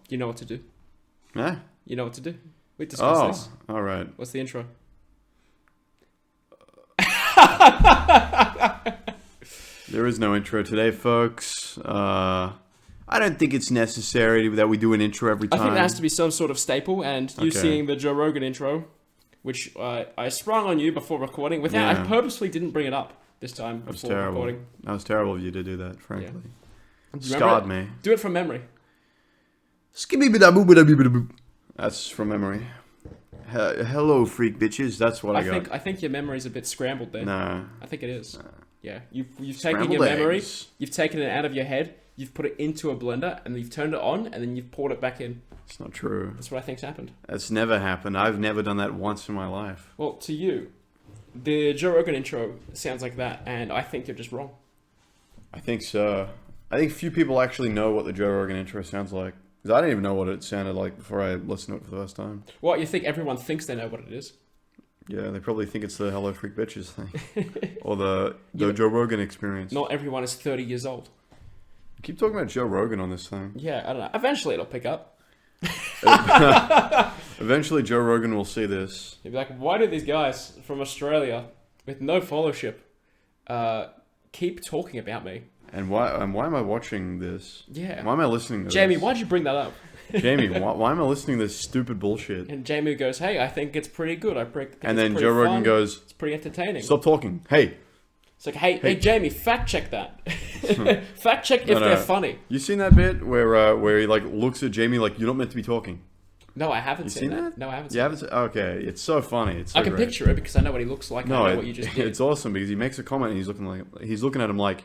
You know what to do. Huh? You know what to do. We discussed this. All right. What's the intro? There is no intro today, folks. I don't think it's necessary that we do an intro every time. I think there has to be some sort of staple, and you Okay. seeing the Joe Rogan intro, which I sprung on you before recording. I purposely didn't bring it up this time before recording. That was terrible of you to do that, frankly. Yeah. Scarred me. Do it from memory. That's from memory. Hello, freak bitches. That's what I got. I think your memory's a bit scrambled there. Nah. I think it is. Nah. Yeah, you've taken Scrambled your memory, eggs. you've taken it out of your head, you've put it into a blender, and you've turned it on, and then you've poured it back in. It's not true. That's what I think's happened. That's never happened. I've never done that once in my life. Well, to you, the Joe Rogan intro sounds like that, and I think you're just wrong. I think so. I think few people actually know what the Joe Rogan intro sounds like. Because I didn't even know what it sounded like before I listened to it for the first time. What, you think everyone thinks they know what it is? Yeah, they probably think it's the Hello Freak Bitches thing. Or the Joe Rogan experience. Not everyone is 30 years old. Keep talking about Joe Rogan on this thing. Yeah, I don't know. Eventually it'll pick up. Eventually Joe Rogan will see this. He'll be like, why do these guys from Australia with no followership keep talking about me? And why am I watching this? Yeah. Why am I listening to Jamie, this? why'd you bring that up? Jamie, why am I listening to this stupid bullshit? And Jamie goes, hey, I think it's pretty good. And then Joe Rogan goes, it's pretty entertaining. stop talking. Hey. It's like, hey, Jamie, fact check that. Fact check if they're funny. You seen that bit where he like looks at Jamie like, you're not meant to be talking? No, I haven't seen that. that. No, I haven't You seen haven't? Okay, it's so funny. It's so I can great. picture it because I know what he looks like. No, I know what you just did. It's awesome because he makes a comment and he's looking at him like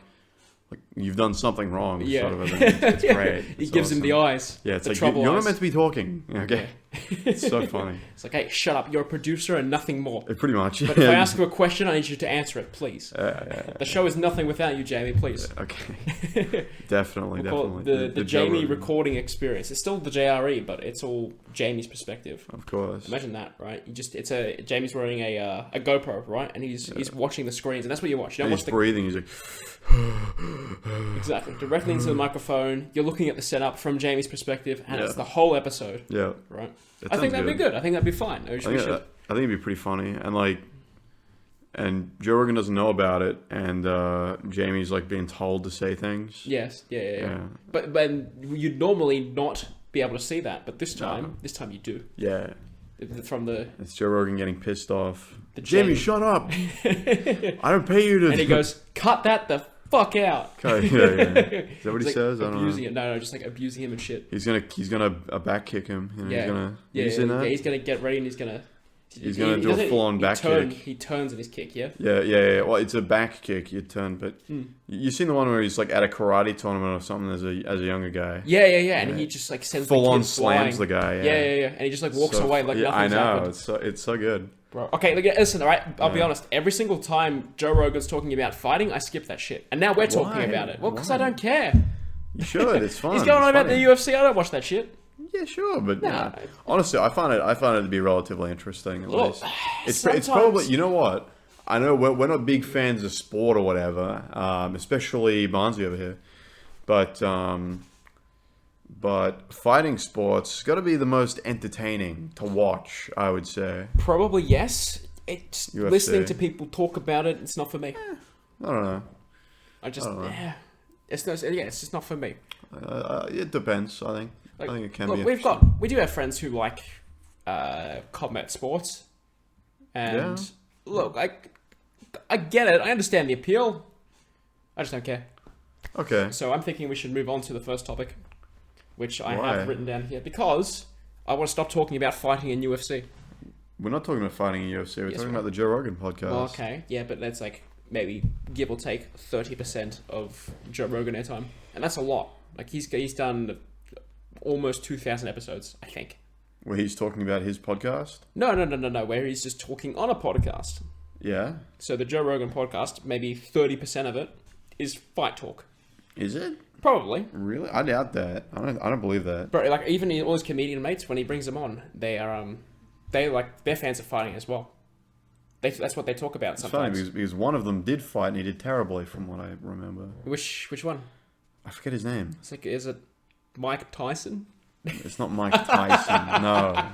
you've done something wrong. Yeah. Sort of a thing. It's great. He It's gives him the awesome. eyes. Yeah, it's the like trouble you're not eyes. meant to be talking. Okay, it's so funny. It's like, hey, shut up. You're a producer and nothing more. Pretty much. But if I ask you a question, I need you to answer it, please. Yeah. The show is nothing without you, Jamie, please. Okay. Definitely. We'll call it the Joe Jamie Rogan. recording experience. It's still the JRE, but it's all Jamie's perspective. Of course. Imagine that, right? Jamie's wearing a GoPro, right? And he's watching the screens, and that's what you watch. You don't And watch he's breathing. He's like. Exactly. Directly into the microphone. You're looking at the setup from Jamie's perspective, and Yeah. it's the whole episode. Yeah. Right? That I think sounds that'd be good. I think that'd be fine. I think it'd be pretty funny, and Joe Rogan doesn't know about it, and Jamie's like being told to say things. Yes. Yeah. But you'd normally not be able to see that, but this time you do. Yeah. From the It's Joe Rogan getting pissed off. Jamie. Jamie, shut up! I don't pay you to. And he goes, "Cut that the fuck out." Okay, yeah. Is that what he Like says? I don't abusing know. him. No, just like abusing him and shit. He's gonna back kick him. You know, Yeah. He's gonna. Yeah, you seen that? he's gonna get ready and he's gonna do a full-on back kick. He turns in his kick, yeah. Yeah. Well, it's a back kick. You turn, but you seen the one where he's like at a karate tournament or something as a younger guy. Yeah. And he just like sends Full the on kid slams flying. the guy. Yeah. And he just like walks away like yeah, nothing's I know. happened. It's so good. Bro. Okay, listen, all right? I'll be honest. Every single time Joe Rogan's talking about fighting, I skip that shit. And now we're talking about it. Well, because I don't care. You should. It's fun. He's going on It's about funny. the UFC. I don't watch that shit. Yeah, sure, but Nah. honestly, I find it to be relatively interesting. At Look, least it's probably, you know what? I know we're not big fans of sport or whatever, especially Barnzey over here, but fighting sports got to be the most entertaining to watch, I would say. Probably yes. It's UFC. listening to people talk about it. It's not for me. I don't know. It's just not for me. It depends. I think. Like, I think it can look, be. We do have friends who like combat sports, and look, I get it. I understand the appeal. I just don't care. Okay. So I'm thinking we should move on to the first topic, which I Why? have written down here because I want to stop talking about fighting in UFC. We're not talking about fighting in UFC. We're talking about the Joe Rogan podcast. Well, okay, yeah, but that's like maybe give or take 30% of Joe Rogan airtime, and that's a lot. Like he's done almost 2,000 episodes, I think. Where he's talking about his podcast? No. Where he's just talking on a podcast. Yeah. So the Joe Rogan podcast, maybe 30% of it is fight talk. Is it? Probably. Really? I doubt that. I don't believe that. But like even all his comedian mates, when he brings them on, they're fans of fighting as well. That's what they talk about sometimes. It's funny because one of them did fight and he did terribly from what I remember. Which one? I forget his name. It's like, is it Mike Tyson? It's not Mike Tyson. No.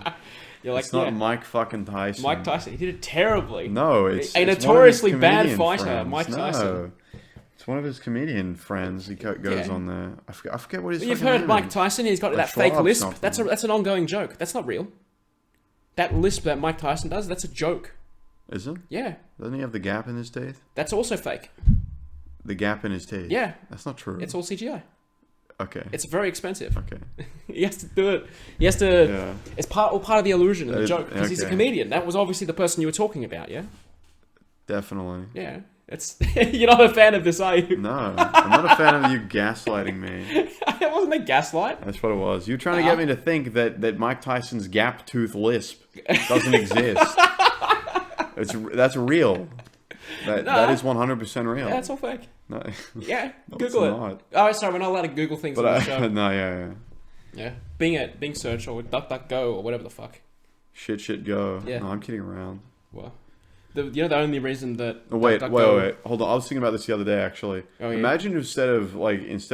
You're like, It's not yeah, Mike fucking Tyson. Mike Tyson. He did it terribly. No, it's a one of his notoriously bad comedian fighter, friends. Mike Tyson. No. It's one of his comedian friends. He goes Yeah. on there. I forget what his. You've fucking heard name Mike is. Tyson. He's got Like that fake Schwab lisp. something. That's an ongoing joke. That's not real. That lisp that Mike Tyson does, that's a joke. Is it? Yeah, Doesn't he have the gap in his teeth? that's also fake. The gap in his teeth. Yeah, That's not true. it's all CGI. Okay. It's very expensive. Okay. He has to do it. He has to. Yeah. It's all part of the illusion and the That is- joke because he's a okay. comedian. That was obviously the person you were talking about. Yeah. Definitely. Yeah. It's you're not a fan of this, are you? No, I'm not a fan of you gaslighting me. It wasn't a gaslight. That's what it was. You're trying to get me to think that Mike Tyson's gap tooth lisp doesn't exist. That's real. That is 100% real. Yeah, it's all fake. No, Yeah, no, Google it's it. not. Oh, sorry, we're not allowed to Google things on the But show. no, yeah. Yeah, Bing search or DuckDuckGo or whatever the fuck. Shit, go. Yeah. No, I'm kidding around. Well, the only reason that Oh, wait. DuckDuckGo- Hold on. I was thinking about this the other day, actually. Oh, yeah? Imagine instead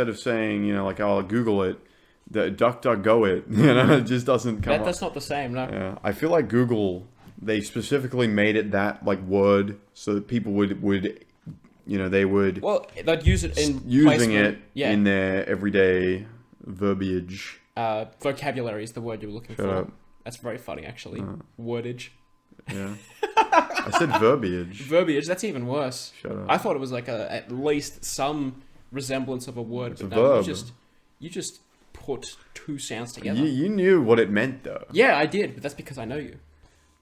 of saying, like, I'll Google it, the DuckDuckGo it, it just doesn't come up. That's not the same, no. Yeah, I feel like Google, they specifically made it that like word so that people would they would Well, they'd use it in using placement. it in their everyday verbiage. Vocabulary is the word you were looking Shut for. up. That's very funny, actually. Wordage. Yeah, I said verbiage. Verbiage, that's even worse. Shut up. I thought it was like at least some resemblance of a word. It's but a no, verb. You just put two sounds together. You knew what it meant though. Yeah, I did, but that's because I know you.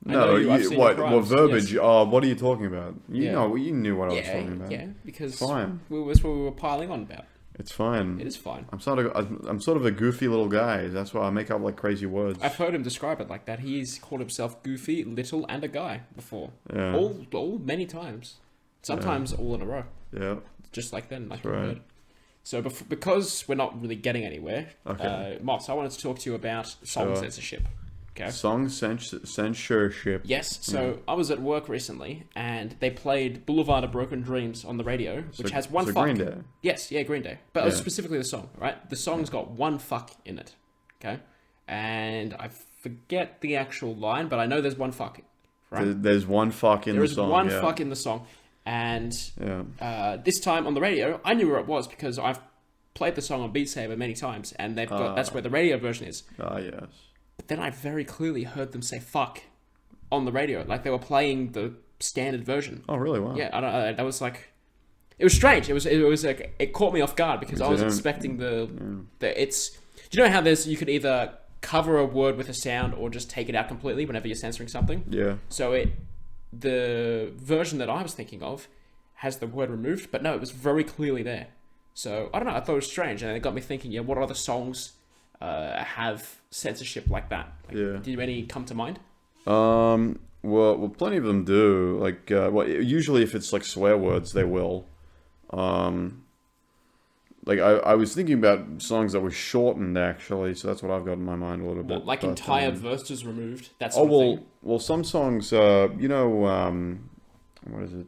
I No, know you, I've seen what your what crimes, verbiage? yes. Oh, what are you talking about? You Yeah. know, you knew what I was Yeah, talking about. yeah, because Fine. that's what we were piling on about. It's fine. It is fine. I'm sort of a goofy little guy. That's why I make up like crazy words. I've heard him describe it like that. He's called himself goofy, little, and a guy before. Yeah. All many times. Sometimes all in a row. Yeah. Just like then, like That's you right. heard. So because we're not really getting anywhere, Okay. Moss, I wanted to talk to you about song Sure. censorship. Okay. Song censorship. Yes. So I was at work recently, and they played "Boulevard of Broken Dreams" on the radio, which has one fuck. Green Day. Yes, yeah, Green Day. But Yeah. specifically the song, right? The song's got one fuck in it. Okay. And I forget the actual line, but I know there's one fuck. Right? There's one fuck in There the is song. one yeah. fuck in the song. And Yeah. this time on the radio, I knew where it was because I've played the song on Beat Saber many times, and they've got that's where the radio version is. Ah, yes. But then I very clearly heard them say "fuck" on the radio, like they were playing the standard version. Oh, really? Wow. Yeah, I don't. That was like, it was strange. It was like it caught me off guard because I was Yeah. expecting the it's. Do you know how you could either cover a word with a sound or just take it out completely whenever you're censoring something? Yeah. So the version that I was thinking of has the word removed, but no, it was very clearly there. So I don't know. I thought it was strange, and it got me thinking. Yeah, what other songs have censorship like that? Like, Yeah. Did any come to mind? Well, plenty of them do. Like, usually if it's like swear words, they will. Like I was thinking about songs that were shortened actually, so that's what I've got in my mind a little bit. Like but, entire verses removed. That Oh sort of thing. well, some songs, what is it?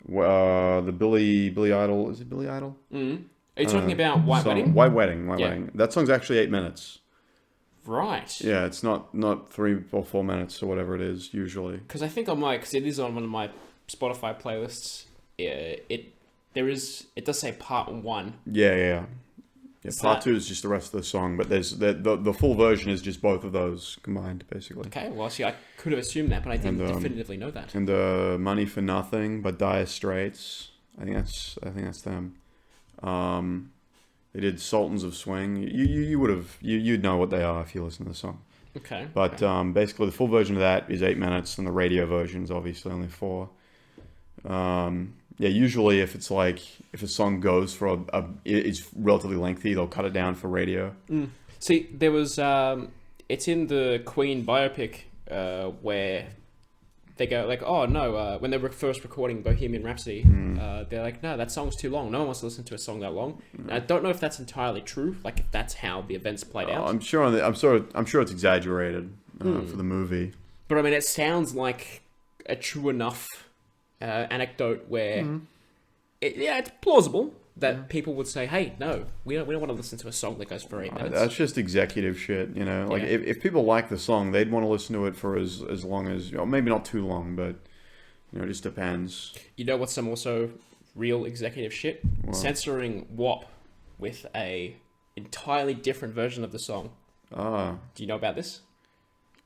The Billy Idol. Is it Billy Idol? Mm. Are you talking about White Wedding? White Wedding. Yeah. Wedding. That song's actually 8 minutes. Right. Yeah, it's not 3 or 4 minutes or whatever it is usually. Because I think because it is on one of my Spotify playlists. It does say part 1. Yeah. Is Part that- 2 is just the rest of the song, but there's the full version is just both of those combined, basically. Okay, well, see, I could have assumed that, but I didn't And, definitively know that. And Money for Nothing by Dire Straits. I think that's them. They did Sultans of Swing. You'd know what they are if you listen to the song. Okay. But basically, the full version of that is 8 minutes, and the radio version is obviously only 4. Yeah, usually if a song goes for it's relatively lengthy, they'll cut it down for radio. Mm. See, there was it's in the Queen biopic where they go like, oh no, when they were first recording Bohemian Rhapsody, they're like, no, that song's too long. No one wants to listen to a song that long. And I don't know if that's entirely true. Like if that's how the events played out. I'm sure it's exaggerated for the movie. But I mean, it sounds like a true enough anecdote where, it's plausible. that people would say, "Hey, no, we don't want to listen to a song that goes for 8 minutes." That's just executive shit, you know. Like if people like the song, they'd want to listen to it for as long as, maybe not too long, but it just depends. You know what's some also real executive shit? What? Censoring WAP with a entirely different version of the song. Ah, Do you know about this?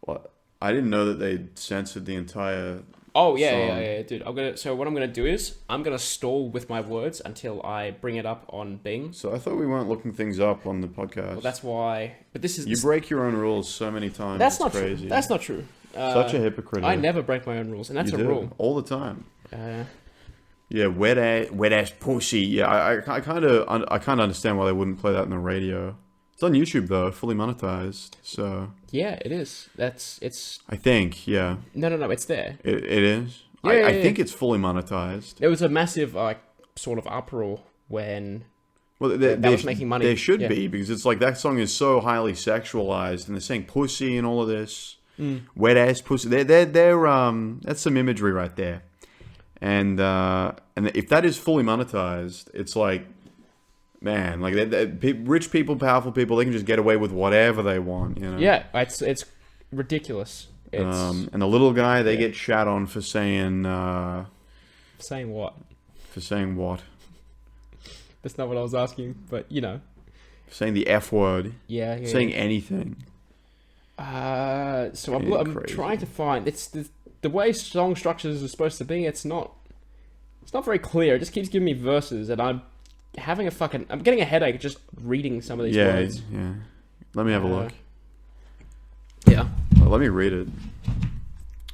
what? I didn't know that they censored the entire. Oh yeah, song. yeah, dude. So what I'm gonna do is I'm gonna stall with my words until I bring it up on Bing. So I thought we weren't looking things up on the podcast. Well, that's why. But this is You break your own rules so many times. That's it's not crazy. true. That's not true. Such a hypocrite. I never break my own rules, and that's You a do, rule. all the time. Uh, Yeah, wet ass pussy. Yeah, I kind of understand why they wouldn't play that in the radio. It's on YouTube though, fully monetized. So yeah, it is. It's. I think, yeah, No, it's there. it is. Yeah, I think it's fully monetized. There was a massive sort of uproar when. Well, that was making money. There should Yeah. be, because it's like that song is so highly sexualized, and they're saying pussy and all of this, wet ass pussy. They're that's some imagery right there, and if that is fully monetized, it's like, man, like rich people, powerful people, they can just get away with whatever they want, you know. Yeah, it's ridiculous. It's And the little guy, they get shat on for saying saying what? for saying what? That's not what I was asking, but For saying the F word. Yeah. Saying anything. So I'm crazy. trying to find the way song structures are supposed to be. It's not very clear. It just keeps giving me verses, and I'm getting a headache just reading some of these words. Yeah. Let me have a look. Yeah. Let me read it.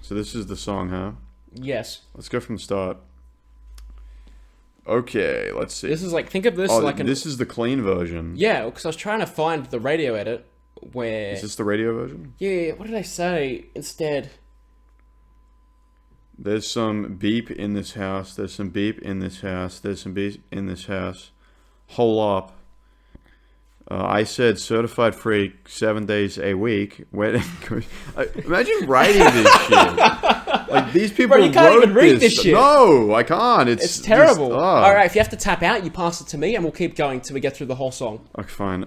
So this is the song, huh? Yes. Let's go from the start. Okay, let's see. This is think of this this is the clean version. Yeah, because I was trying to find the radio edit where. Is this the radio version? Yeah. What did I say instead? There's some beep in this house. There's some beep in this house. There's some beep in this house. Hole up. I said certified freak 7 days a week. Imagine writing this shit. Like these people Bro, you can't wrote even read this shit. No, I can't. It's terrible. Just, All right, if you have to tap out, you pass it to me, and we'll keep going till we get through the whole song. Okay, fine.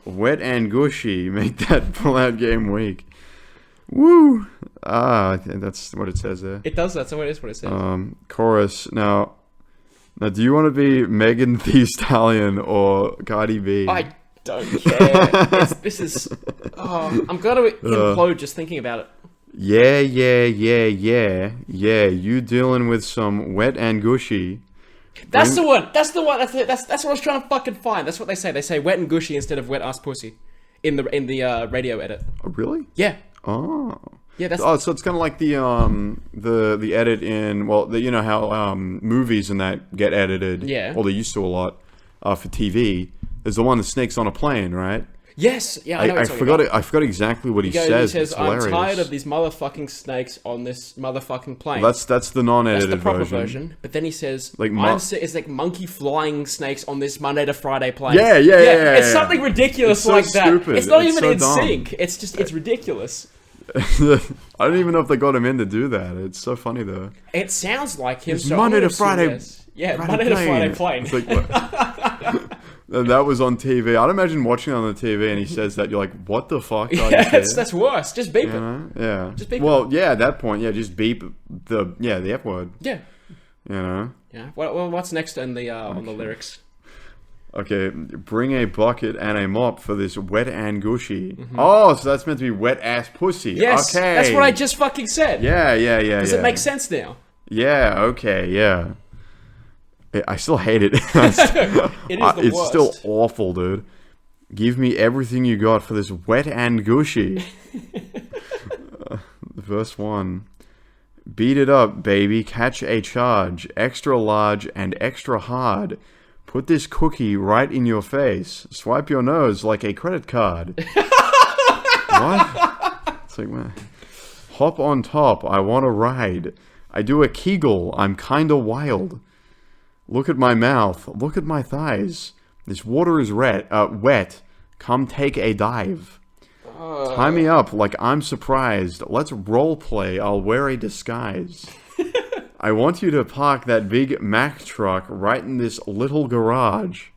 Wet and gushy. Make that pull-out game weak. Woo! I think that's what it says there. It does that, so it is what it says. Chorus. Now, do you want to be Megan Thee Stallion or Cardi B? I don't care. This is... Oh, I'm going to implode just thinking about it. Yeah, you dealing with some wet and gushy. That's the one. That's the one. That's what I was trying to fucking find. That's what they say. They say wet and gushy instead of wet ass pussy in the radio edit. Oh, really? Yeah. Oh. Yeah, that's... Oh, so it's kind of like the edit in, well, you know how movies and that get edited. Yeah. Well, they used to a lot for TV. There's the one that snakes on a plane, right? Yes. Yeah, I know I forgot it. I forgot exactly what he says. He says, It's "I'm hilarious. tired of these motherfucking snakes on this motherfucking plane." Well, that's the non-edited That's the proper version. But then he says, Like it's like monkey flying snakes on this Monday to Friday plane. Yeah. It's something ridiculous It's so like that. stupid. It's not It's even so in dumb. sync. It's just, it's ridiculous. I don't even know if they got him in to do that. It's so funny though. It sounds like him. It's So Monday I'm gonna to Friday. assume yes. Yeah, Monday to Friday plane. It's like, what? And that was on TV. I'd imagine watching it on the TV and he says that, you're like, what the fuck? Yeah, that's worse. Just beep it. Yeah. Just beep well, yeah, at that point, yeah, just beep the F word. Yeah. You know? Yeah. Well, what's next on the lyrics? Okay, bring a bucket and a mop for this wet and gushy. Mm-hmm. Oh, so that's meant to be wet ass pussy. Yes, okay. that's what I just fucking said. Yeah. Does it make sense now? Yeah, okay, yeah. I still hate it. It is the It's worst. still awful, dude. Give me everything you got for this wet and gushy. Verse 1. Beat it up, baby. Catch a charge. Extra large and extra hard. Put this cookie right in your face. Swipe your nose like a credit card. What? It's like, man. Hop on top. I want to ride. I do a Kegel. I'm kinda wild. Look at my mouth. Look at my thighs. This water is wet. Come take a dive. Tie me up like I'm surprised. Let's role play. I'll wear a disguise. I want you to park that big Mack truck right in this little garage.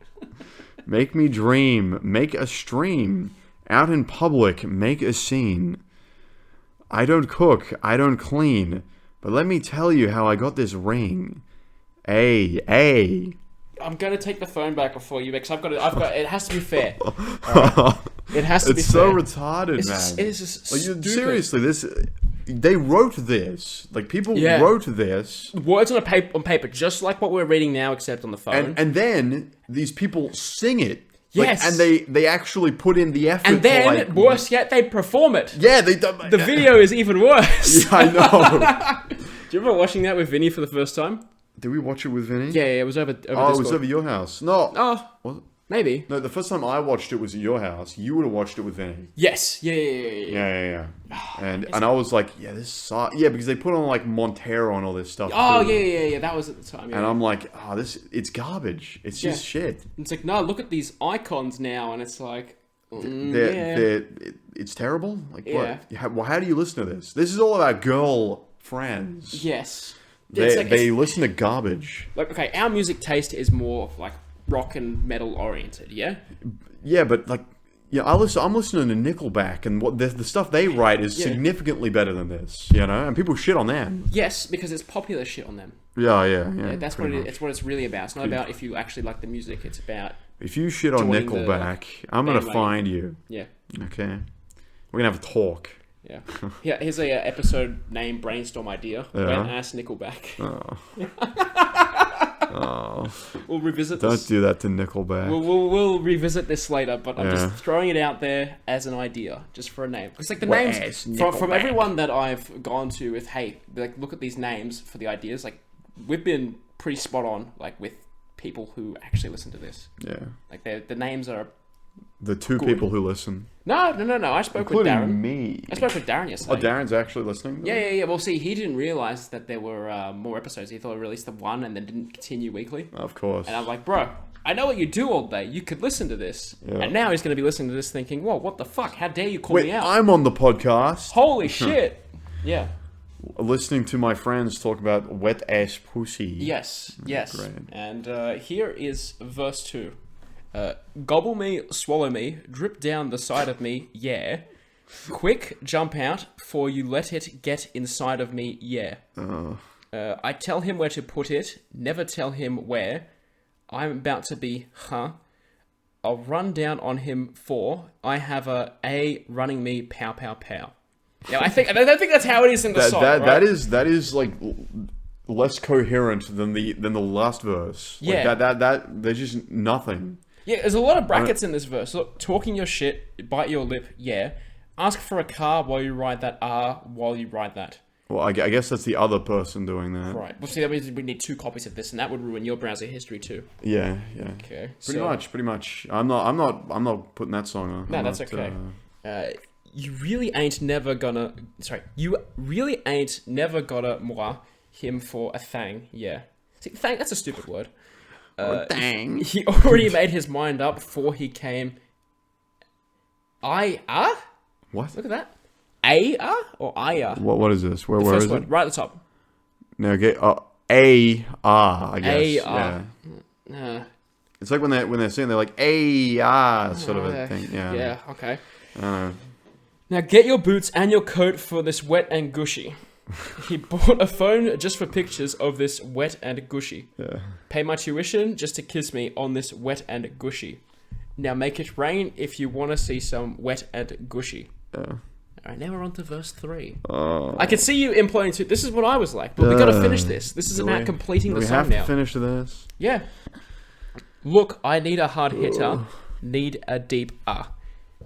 Make me dream, make a stream. Out in public, make a scene. I don't cook, I don't clean, but let me tell you how I got this ring. Hey. I'm gonna take the phone back before you, because I've got. It has to be fair. Right? It has to be It's fair. so retarded, man. It is just like, stupid. seriously, they wrote this. Like, people wrote this. Words on paper, just like what we're reading now, except on the phone. And then these people sing it. Yes. And they actually put in the effort. And then, worse yet, they perform it. Yeah, they... The video is even worse. Yeah, I know. Do you remember watching that with Vinny for the first time? Did we watch it with Vinny? Yeah, it was over Oh, Discord. it was over your house. No. Oh, Was it? maybe. No, the first time I watched it was at your house. You would have watched it with Vinny. Yes. Yeah. Yeah. And I was like, yeah, this sucks. Yeah, because they put on like Montero and all this stuff. Oh, too. yeah. That was at the time. Yeah. And I'm like, it's garbage. It's just shit. It's like, no, look at these icons now, and it's like, it's terrible. Like, Yeah. what? How do you listen to this? This is all about girl friends. yes. They listen to garbage. Like, okay, our music taste is more like rock and metal oriented, yeah? Yeah, but like, yeah, I'm listening to Nickleback, and what the stuff they write is significantly better than this, you know. And people shit on them. Yes, because it's popular shit on them. Yeah. That's what it's what it's really about. It's not about if you actually like the music. It's about If you shit on joining Nickleback, I'm gonna bandwagon. find you. yeah. Okay, we're gonna have a talk. Yeah. Here's a episode name brainstorm idea. Yeah. Wet ass Nickleback. Oh, We'll revisit don't this. do that to Nickleback. We'll revisit this later, but I'm Yeah. just throwing it out there as an idea, just for a name. It's like the Wet names ass from Nickleback. everyone that I've gone to with, hey, like look at these names for the ideas. Like we've been pretty spot on, like with people who actually listen to this. Yeah, Like the names are. the two Good. people who listen, No. I spoke with including Darren. me. I spoke with Darren Oh, yesterday. Darren's actually listening. though? Yeah. Well, see, he didn't realize that there were more episodes. He thought I released the one and then didn't continue weekly. Of course. And I'm like, bro, I know what you do all day. You could listen to this. Yeah. And now he's going to be listening to this thinking, whoa, what the fuck? How dare you call Wait, me out? I'm on the podcast. Holy shit. Yeah. Listening to my friends talk about wet ass pussy. Yes. Great. And here is verse 2. Gobble me, swallow me, drip down the side of me, yeah. Quick, jump out, for you let it get inside of me, yeah. I tell him where to put it, never tell him where. I'm about to be, I'll run down on him for I have a running me, pow, pow, pow. Yeah, I think that's how it is in the song. Right? that is like less coherent than the last verse. Like, Yeah. that there's just nothing. Yeah, there's a lot of brackets in this verse. Look, talking your shit, bite your lip, yeah. Ask for a car while you ride that while you ride that. Well, I guess that's the other person doing that. Right. Well, see, that means we need 2 copies of this, and that would ruin your browser history too. Yeah. Okay. Pretty much. I'm not putting that song on. No, that's okay. You really ain't never gonna. Sorry. You really ain't never gonna moi him for a thang. Yeah. See, thang. That's a stupid word. Dang. He already made his mind up before he came. What? Look at that. Or aya? What is this? Where First is one, it? right at the top. No, okay. I guess. A-R. Yeah. It's like when they're saying they're like sort of a thing. Yeah. Yeah, okay. I don't know. Now get your boots and your coat for this wet and gushy. He bought a phone just for pictures of this wet and gushy. Yeah. Pay my tuition just to kiss me on this wet and gushy. Now make it rain if you want to see some wet and gushy. Yeah. Alright, now we're on to verse 3. Oh. I could see you imploding too. This is what I was like, but we gotta finish this. This is about completing the we song have now. to finish this. Yeah. Look, I need a hard hitter. Need a deep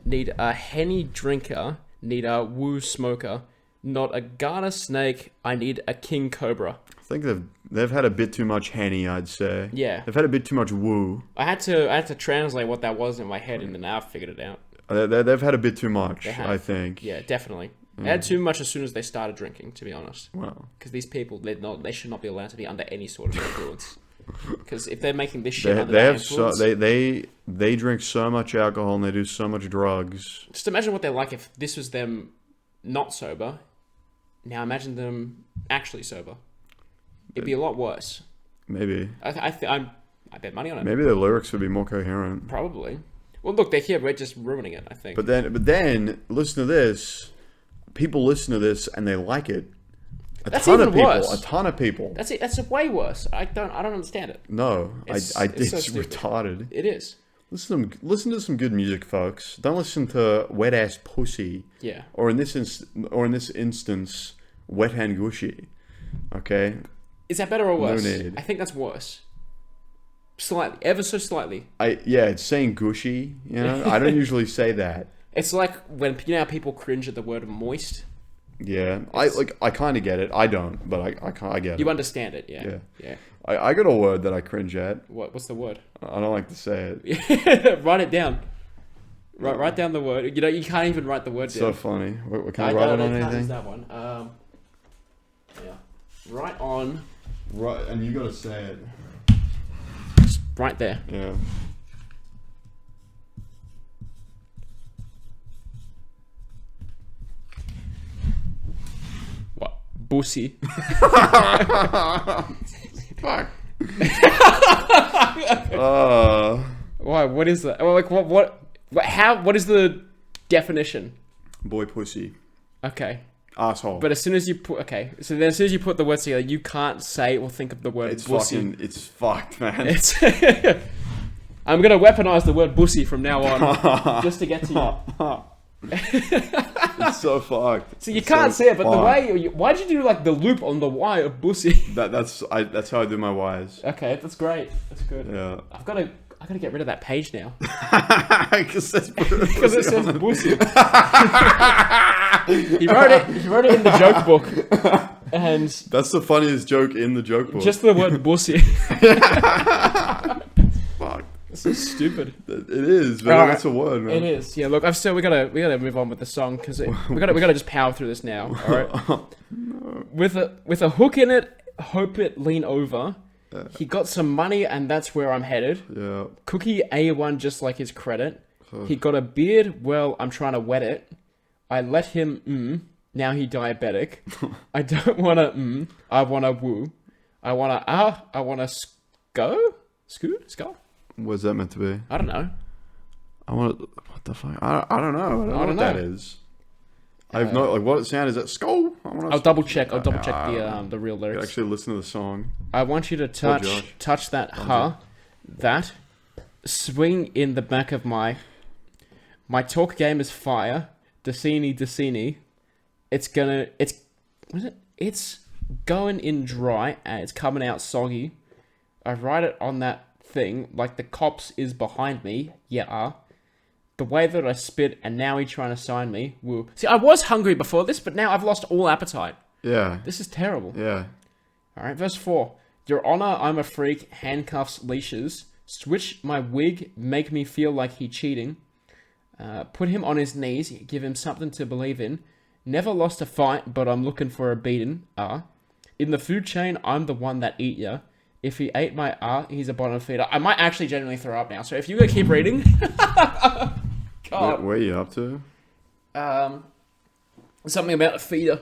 Need a henny drinker. Need a woo smoker. Not a garter snake. I need a king cobra. I think they've had a bit too much henny, I'd say. Yeah. They've had a bit too much woo. I had to translate what that was in my head, and then now I've figured it out. They've had a bit too much, They have. I think. Yeah, definitely. They had too much as soon as they started drinking, to be honest. Wow. Because these people, they should not be allowed to be under any sort of influence. Because if they're making this shit under that influence... They drink so much alcohol and they do so much drugs. Just imagine what they're like if this was them not sober. Now imagine them actually sober. It'd be a lot worse. Maybe. I bet money on it. Maybe the lyrics would be more coherent. Probably. Well, look, they're here. We're just ruining it, I think. But then, listen to this. People listen to this and they like it. That's even worse. A ton of people. That's it. That's way worse. I don't understand it. No, it's so retarded. It is. Listen to some good music, folks. Don't listen to wet ass pussy. Yeah. Or in this instance, wet hand gushy. Okay. Is that better or worse? No need. I think that's worse. Slightly, ever so slightly. It's saying gushy. You know, I don't usually say that. It's like when how people cringe at the word moist. Yeah, I kind of get it. I don't, but I get it. You understand it, yeah. I got a word that I cringe at. What's the word? I don't like to say it. Write it down. Write down the word. You can't even write the word it's down. so funny. Can I write it on anything? That one. Yeah. Right on. Right, and you gotta say it. Just right there. Yeah. What? Bussy. Fuck. Why? What is that? Well, like what? How? What is the definition? Boy pussy. Okay. Asshole. But as soon as you put the words together, you can't say or think of the word bussy. It's fucked, man. I'm gonna weaponize the word bussy from now on, just to get to you. It's so fucked. So you can't say it, but the way why did you do like the loop on the Y of bussy? That's how I do my Ys. Okay, that's great. That's good. Yeah. I gotta get rid of that page now. Because it says bussy. He wrote it in the joke book. And that's the funniest joke in the joke book. Just the word bussy. Fuck. This is stupid. It is, but that's a word, man. It is. Yeah, look, we gotta move on with the song because we gotta just power through this now. All right. No. With a hook in it, hope it lean over. He got some money and that's where I'm headed. Yeah. Cookie A1 just like his credit. He got a beard. Well, I'm trying to wet it. I let him. Now he diabetic. I don't wanna. I wanna woo. I wanna. I wanna Skull. What's that meant to be? I don't know. I want. What the fuck? I don't know. I don't know what that is. I've not like what sound is that? Skull. I'll double check. I'll double check the real lyrics. Actually, listen to the song. I want you to touch that that swing in the back of my talk game is fire. Decini. It's going in dry and it's coming out soggy. I write it on that thing like the cops is behind me. Yeah. The way that I spit and now he's trying to sign me. Woo. See, I was hungry before this, but now I've lost all appetite. Yeah. This is terrible. Yeah. All right, verse 4. Your Honor, I'm a freak. Handcuffs, leashes. Switch my wig. Make me feel like he cheating. Put him on his knees. Give him something to believe in. Never lost a fight, but I'm looking for a beating. In the food chain, I'm the one that eat ya. If he ate my he's a bottom feeder. I might actually genuinely throw up now. So if you go keep reading. God. Where are you up to? Something about a feeder.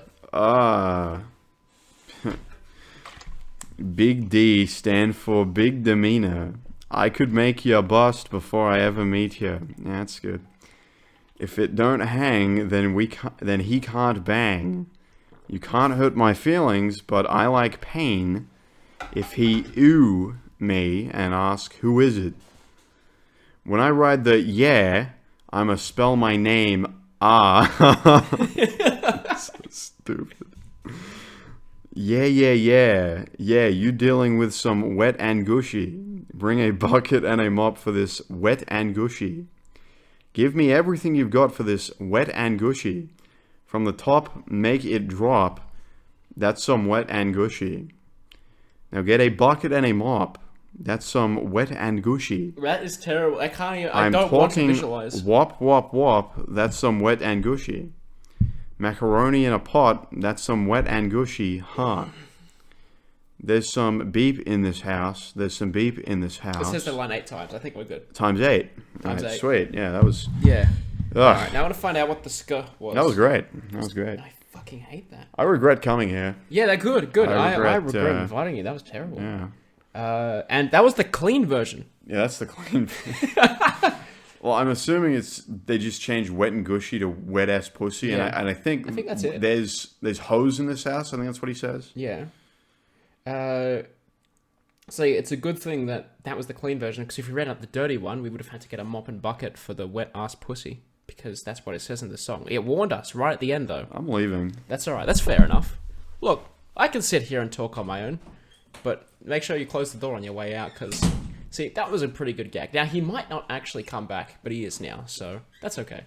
Big D stand for big demeanor. I could make you a bust before I ever meet you. Yeah, that's good. If it don't hang, then he can't bang. You can't hurt my feelings, but I like pain. If he me and ask who is it? When I ride the I'ma spell my name So stupid. Yeah, you dealing with some wet and gushy. Bring a bucket and a mop for this wet and gushy. Give me everything you've got for this wet and gushy. From the top, make it drop. That's some wet and gushy. Now get a bucket and a mop. That's some wet and gushy. That is terrible. I don't want to visualize. Wop, wop, wop. That's some wet and gushy. Macaroni in a pot. That's some wet and gushy. There's some beep in this house. This says the line 8 times. I think we're good. Times 8. Times 8. Sweet. Yeah, that was... Yeah. Ugh. Alright, now I want to find out what the ska was. That was great. I fucking hate that. I regret coming here. Yeah, they're good. Good. I regret, regret inviting you. That was terrible. Yeah. And that was the clean version. Yeah, that's the clean. Well, I'm assuming they just changed wet and gushy to wet ass pussy, Yeah. and I think that's it. There's hose in this house. I think that's what he says. Yeah. So it's a good thing that was the clean version, because if we read out the dirty one, we would have had to get a mop and bucket for the wet ass pussy, because that's what it says in the song. It warned us right at the end, though. I'm leaving. That's all right. That's fair enough. Look, I can sit here and talk on my own, but make sure you close the door on your way out, because, see, that was a pretty good gag. Now, he might not actually come back, but he is now, so that's okay.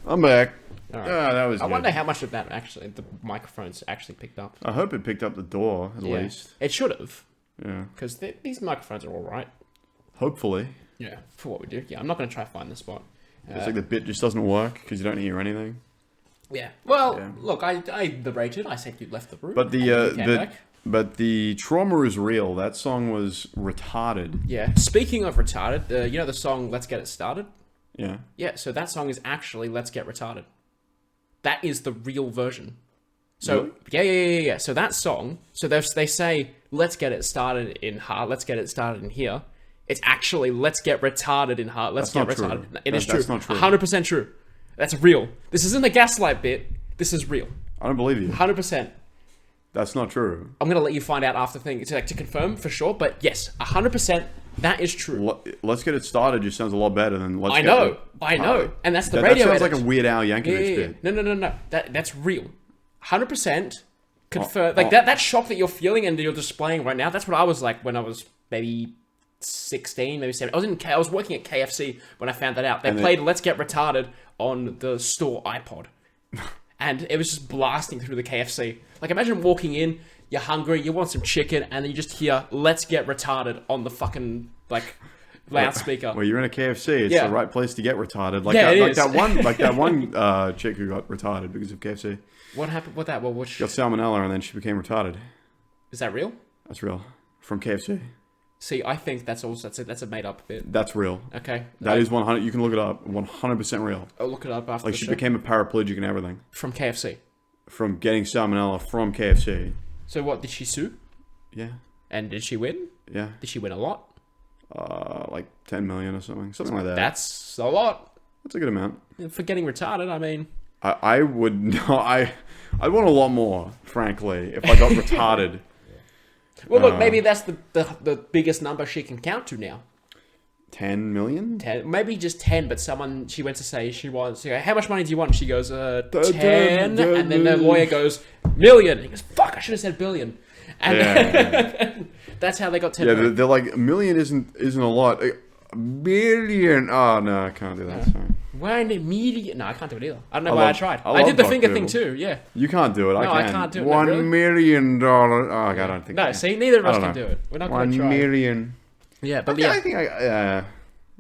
I'm back. All right. That was I good. wonder how much of that the microphones actually picked up. I hope it picked up the door, at least. It should have, Yeah. because these microphones are all right. Hopefully. Yeah, for what we do. Yeah, I'm not going to try to find the spot. It's like the bit just doesn't work because you don't hear anything. Yeah. Well, look, I liberated. I said you left the room. But back. the trauma is real. That song was retarded. Yeah. Speaking of retarded, you know the song "Let's Get It Started"? Yeah. Yeah. So that song is actually "Let's Get Retarded." That is the real version. So yeah. So that song. So they say "Let's get it started in heart." Let's get it started in here. It's actually "Let's get retarded in heart." Let's get retarded. It is true. That's not true. 100% true. That's real. This isn't a gaslight bit. This is real. I don't believe you. 100%. That's not true. I'm gonna let you find out after thing to confirm for sure. But yes, 100%. That is true. Let's get it started. Just sounds a lot better than let's. I know, and that's the radio. That sounds edit. like a Weird Al Yankovic bit. No. That's real. 100% confirmed. That shock that you're feeling and you're displaying right now. That's what I was like when I was maybe 16, maybe 17. I was working at KFC when I found that out. They played "Let's Get Retarded" on the store iPod, and it was just blasting through the KFC. Like, imagine walking in, you're hungry, you want some chicken, and then you just hear "Let's Get Retarded" on the fucking loudspeaker. Well, you're in a KFC. It's the right place to get retarded. That one chick who got retarded because of KFC. What happened with that? Well, She got salmonella and then she became retarded. Is that real? That's real. From KFC. See, I think that's a made up bit. That's real. Okay. That is 100. You can look it up. 100% real. I'll look it up after the she show. became a paraplegic and everything. From KFC. From getting salmonella from KFC. So what, did she sue? Yeah. And did she win? Yeah. Did she win a lot? Like 10 million or something like that. That's a lot. That's a good amount. For getting retarded, I mean. I would not. I'd want a lot more, frankly, if I got retarded. Well, look, maybe that's the biggest number she can count to now. 10 million? 10, maybe just 10, but she went to say she wants, how much money do you want? She goes, 10, and then the lawyer goes, million. He goes, fuck, I should have said billion. And that's how they got 10 million. Yeah, they're like, a million isn't a lot. A million. Oh, no, I can't do that. Sorry. Why immediate? No, I can't do it either. I don't know why I tried. I did the love finger Buck thing Doodle. too, yeah. You can't do it. No, I can't do it. $1 No, really? million. Oh, God, I don't think. No, see, neither of us can do it. We're not going to try. 1 million. Yeah, but I think I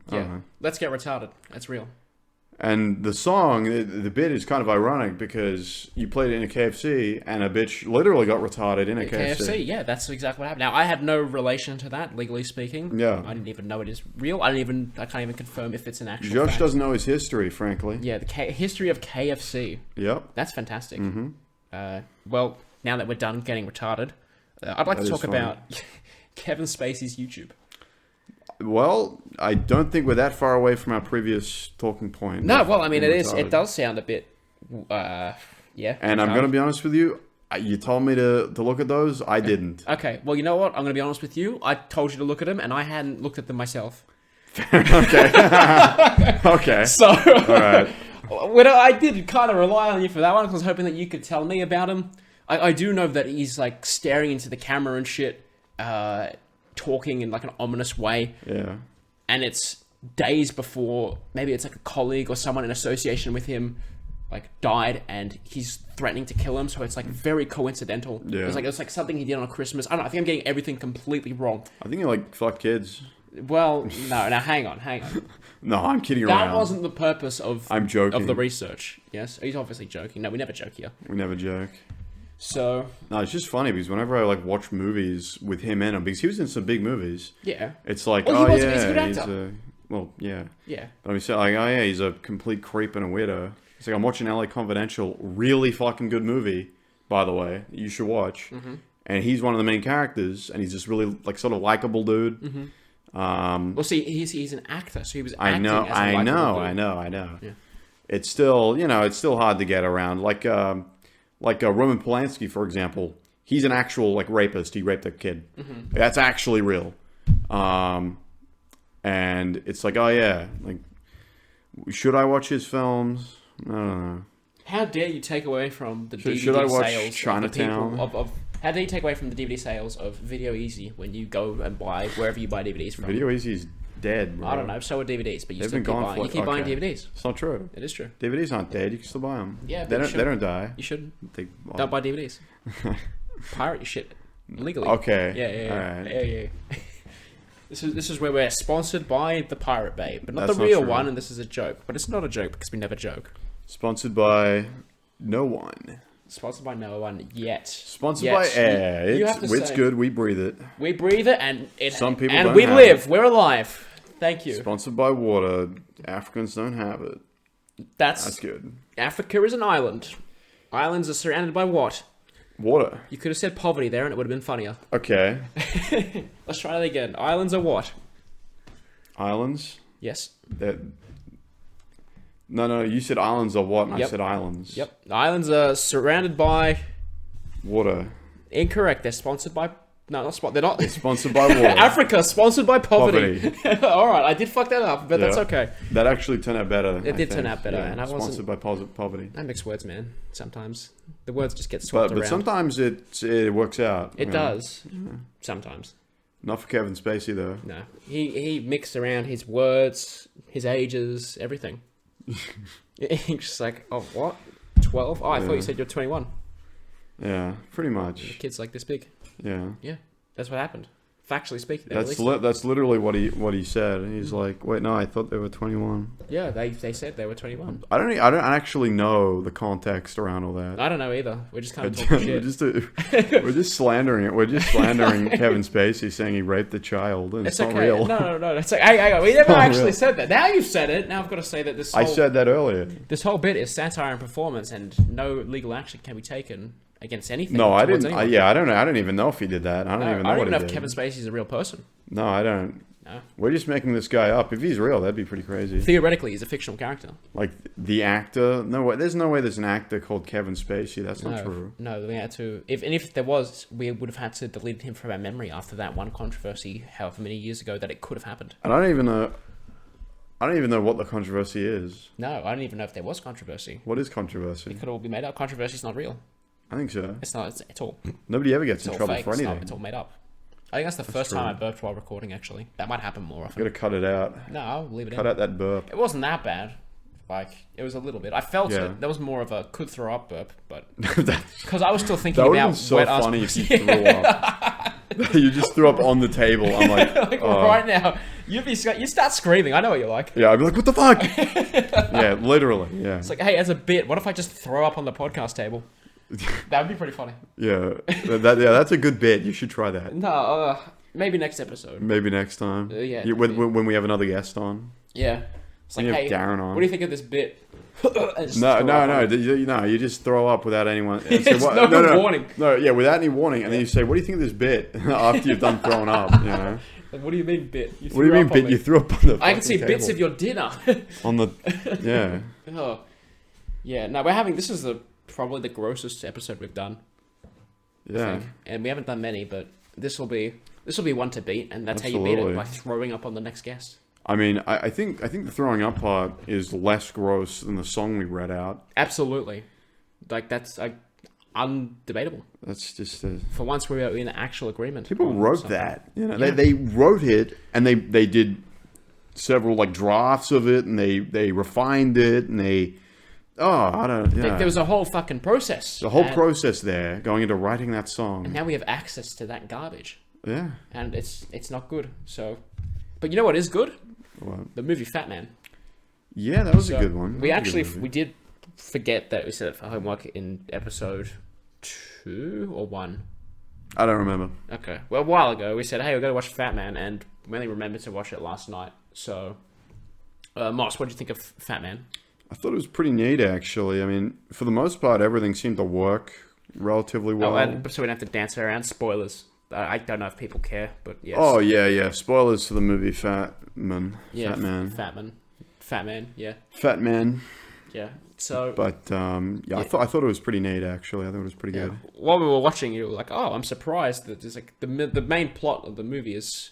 don't know. Let's get retarded. That's real. And the song, the bit is kind of ironic because you played it in a KFC and a bitch literally got retarded in a KFC. Yeah, that's exactly what happened. Now, I had no relation to that, legally speaking. Yeah. I didn't even know it is real. I can't even confirm if it's an actual Josh fact. doesn't know his history, frankly. Yeah, the history of KFC. Yep. That's fantastic. Mm-hmm. Well, now that we're done getting retarded, I'd like to talk funny. about Kevin Spacey's YouTube. Well, I don't think we're that far away from our previous talking point. No, well, I mean, it is. Retarded. It does sound a bit, yeah. And I'm going to be honest with you. You told me to look at those. I didn't. Okay, well, you know what? I'm going to be honest with you. I told you to look at them, and I hadn't looked at them myself. Okay. Okay. So, all right. When I did kind of rely on you for that one, because I was hoping that you could tell me about him. I do know that he's like staring into the camera and shit, talking in like an ominous way. Yeah. And it's days before, maybe it's like a colleague or someone in association with him like died and he's threatening to kill him, so it's like very coincidental. Yeah. It's like something he did on Christmas. I don't know, I think I'm getting everything completely wrong. I think you like fuck kids. Well, no, now hang on. No, I'm kidding around. That wasn't the purpose of I'm joking. of the research. Yes, he's obviously joking. No, we never joke here. We never joke. So No, it's just funny because whenever I like watch movies with him in them, because he was in some big movies. yeah, It's like, Well, oh he's a yeah, good actor. well, yeah. Yeah. But I'm saying, like, oh yeah, he's a complete creep and a weirdo. It's like, I'm watching LA Confidential, really fucking good movie, by the way, you should watch. Mm-hmm. And he's one of the main characters, and he's this really, like, sort of likable dude. Mm-hmm. Well, see, he's an actor, so he was acting as a likable dude. I know. Yeah. It's still, it's still hard to get around. Like Roman Polanski, for example, he's an actual, like, rapist. He raped a kid. Mm-hmm. That's actually real. And it's like, oh yeah, like, should I watch his films? I don't know. How dare you take away from the DVD should I watch sales Chinatown? of how dare you take away from the DVD sales of Video Easy when you go and buy wherever you buy DVDs from? Video Easy is dead, bro. I don't know. So are DVDs, but you They've still been keep gone buying. for, You keep buying okay. DVDs. It's not true. It is true. DVDs aren't dead. You can still buy them. Yeah, they don't die. You shouldn't. Well, Don't buy DVDs. Pirate your shit legally. Okay. Yeah. All right. Yeah. This is where we're sponsored by the Pirate Bay, but not That's the real not true. one, and this is a joke. But it's not a joke because we never joke. Sponsored by no one. Sponsored by no one yet. Sponsored by air. You have to It's say- good. We breathe it. We breathe it, and Some people and don't we have live. it. We're alive. Thank you. Sponsored by water. Africans don't have it. That's good. Africa is an island. Islands are surrounded by what? Water. You could have said poverty there, and it would have been funnier. Okay. Let's try that again. Islands are what? Islands. Yes. No. You said islands are what? And Yep. I said islands. Yep. Islands are surrounded by. Water. Incorrect. They're sponsored by. No, not spot. They're not. Sponsored by water. Africa sponsored by poverty. All right, I did fuck that up, but that's okay. That actually turned out better. It did turn out better, and I wasn't sponsored by poverty. I mix words, man. Sometimes the words just get swapped But around. sometimes it works out. It does. Sometimes. Not for Kevin Spacey though. No, he mixed around his words, his ages, everything. He's just like, oh, what? 12? Oh, I thought you said you're 21. Yeah, pretty much. The kid's like this big. Yeah. Yeah, that's what happened. Factually speaking, That's literally what he said. He's like, wait, no, I thought they were 21. yeah. They said they were 21. I don't actually know the context around all that. I don't know either. We're just kind of talking shit. We're just slandering it. We're just slandering Kevin Spacey, saying he raped a child, and it's not okay. real. No. It's like, hey, we never not actually real. said that. Now you've said it. Now I've got to say that this. I said that earlier. This whole bit is satire and performance, and no legal action can be taken against anything. No, I towards didn't. anyone. I don't know. I don't even know if he did that. I don't even know I don't what even he know if did. Kevin Spacey's a real person. No, I don't. No. We're just making this guy up. If he's real, that'd be pretty crazy. Theoretically, he's a fictional character. Like the actor. No way. There's no way there's an actor called Kevin Spacey. That's not true. No, we had to. If there was, we would have had to delete him from our memory after that one controversy, however many years ago that it could have happened. And I don't even know what the controversy is. No, I don't even know if there was controversy. What is controversy? It could all be made up. Controversy's not real. I think so. It's not. It's all. Nobody ever gets It's in all trouble fake. for anything. It's all made up. I think that's the first time I true. burped while recording. Actually, that might happen more You often. gotta cut it out. No, I'll leave it Cut in. out that burp. It wasn't that bad. Like, it was a little bit. I felt Yeah. it. That was more of a could throw up burp, but that because I was still thinking would have about been so wet ass funny if you pussy. threw up. You just threw up on the table. I'm like, Like, oh. right now, you start screaming. I know what you're like. Yeah, I'd be like, what the fuck? Yeah, literally. Yeah. It's like, hey, as a bit, what if I just throw up on the podcast table? That would be pretty funny. Yeah. That's a good bit. You should try that. No, maybe next episode. Maybe next time. Yeah, When we have another guest on. Yeah. It's like, You have hey, Darren on. what do you think of this bit? And just No. throw up on it. You just throw up without anyone. and It's no warning. No, yeah, without any warning, and then you say, "What do you think of this bit?" After you've done throwing up, you know. Like, what do you mean bit? What do you mean bit? You threw up on the. I can see fucking bits table. of your dinner. On the. Yeah. Oh. Yeah, no, this is probably the grossest episode we've done. I Yeah. think. And we haven't done many, but this will be one to beat, and that's how you beat Absolutely. it, by throwing up on the next guest. I mean, I think the throwing up part is less gross than the song we read out. Absolutely. Like, that's undebatable. That's just For once, we're in actual agreement. people on wrote something. that. You know, Yeah. they wrote it and they did several like drafts of it and they refined it and I don't. Yeah. There was a whole fucking process. The whole and- process there going into writing that song. And now we have access to that garbage. Yeah. And it's not good. So, but you know what is good? What? The movie Fatman. Yeah, that was So a good one. We That was a actually good movie. we did forget that we said it for homework in episode 2 or 1. I don't remember. Okay. Well, a while ago we said, hey, we're gonna watch Fatman, and we only remembered to watch it last night. So Moss, what do you think of Fatman? I thought it was pretty neat, actually. I mean, for the most part, everything seemed to work relatively well. Oh, and so we don't have to dance around spoilers. I don't know if people care, but yes. Oh, yeah. Spoilers for the movie Fatman. Yeah, Fatman. Fatman, yeah. Fatman. Yeah, so... But, I thought it was pretty neat, actually. I thought it was pretty good. While we were watching, you were like, oh, I'm surprised that there's like... The main plot of the movie is...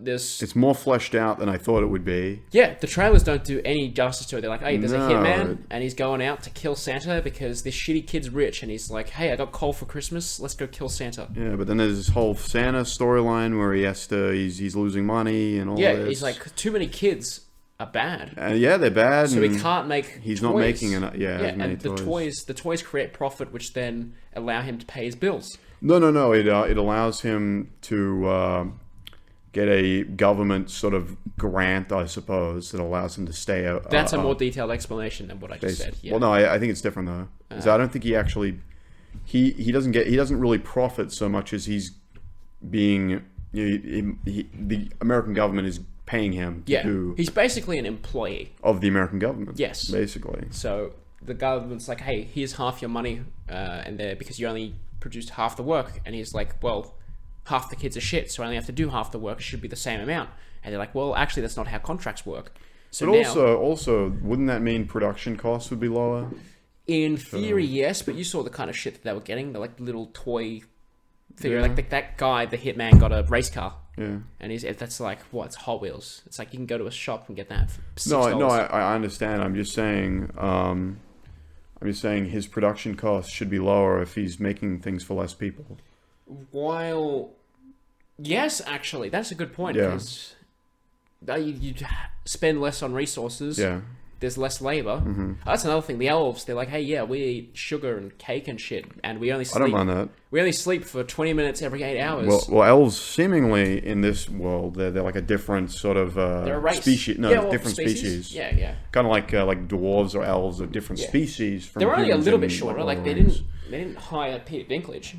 It's more fleshed out than I thought it would be. Yeah, the trailers don't do any justice to it. They're like, hey, there's a No. hitman, and he's going out to kill Santa because this shitty kid's rich, and he's like, hey, I got coal for Christmas, let's go kill Santa. Yeah, but then there's this whole Santa storyline where he's losing money and all this. Yeah, he's like, too many kids are bad. Yeah, they're bad. So he can't make He's toys. not making enough. Yeah, as many and the toys create profit, which then allow him to pay his bills. No. It allows him to get a government sort of grant, I suppose, that allows him to stay. That's a more detailed explanation than what I just said. Yeah. Well, no, I think it's different though. 'Cause I don't think he actually he doesn't really profit so much as he's being the American government is paying him to do. He's basically an employee of the American government. Yes, basically. So the government's like, hey, here's half your money, and there because you only produced half the work, and he's like, well, half the kids are shit, so I only have to do half the work. It should be the same amount. And they're like, well, actually, that's not how contracts work. So but now, also, wouldn't that mean production costs would be lower? In theory, yes, but you saw the kind of shit that they were getting. The like little toy figure, like that guy, the hitman, got a race car. Yeah. And that's like, what? It's Hot Wheels. It's like you can go to a shop and get that for $6. No, I understand. I'm just saying his production costs should be lower if he's making things for less people. While, yes, actually, that's a good point. Yeah. Because you spend less on resources. Yeah. There's less labor. Mm-hmm. That's another thing. The elves, they're like, hey, yeah, we eat sugar and cake and shit, and we only sleep. I don't mind that. We only sleep for 20 minutes every 8 hours. Well, elves seemingly in this world, they're like a different sort of they're a race. Species. No, different species. Yeah. Kind of like dwarves or elves are different species. From they're only a little bit shorter. Like they rings. didn't hire Peter Dinklage.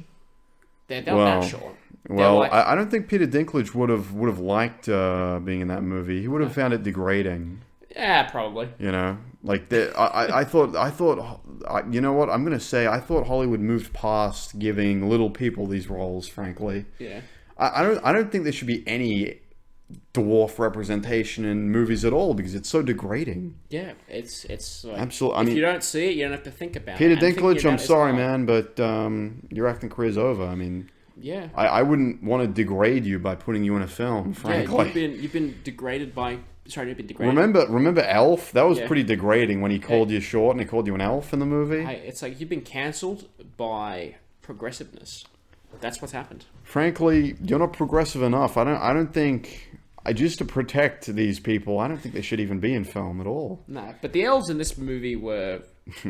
They're not that short. Well, I don't think Peter Dinklage would have liked being in that movie. He would have found it degrading. Yeah, probably. You know, like I thought, you know what? I'm gonna say I thought Hollywood moved past giving little people these roles. Frankly, yeah. I don't think there should be any dwarf representation in movies at all because it's so degrading. Yeah, it's like, absolutely. If you don't see it, you don't have to think about Peter it. Peter Dinklage, I'm sorry, man, but your acting career's over. I mean. Yeah. I wouldn't want to degrade you by putting you in a film, frankly. Yeah, you've been degraded by... Sorry, you've been degraded. Remember Elf? That was pretty degrading when he called you short and he called you an elf in the movie. Hey, it's like you've been cancelled by progressiveness. That's what's happened. Frankly, you're not progressive enough. I don't think... just to protect these people, I don't think they should even be in film at all. Nah, but the elves in this movie were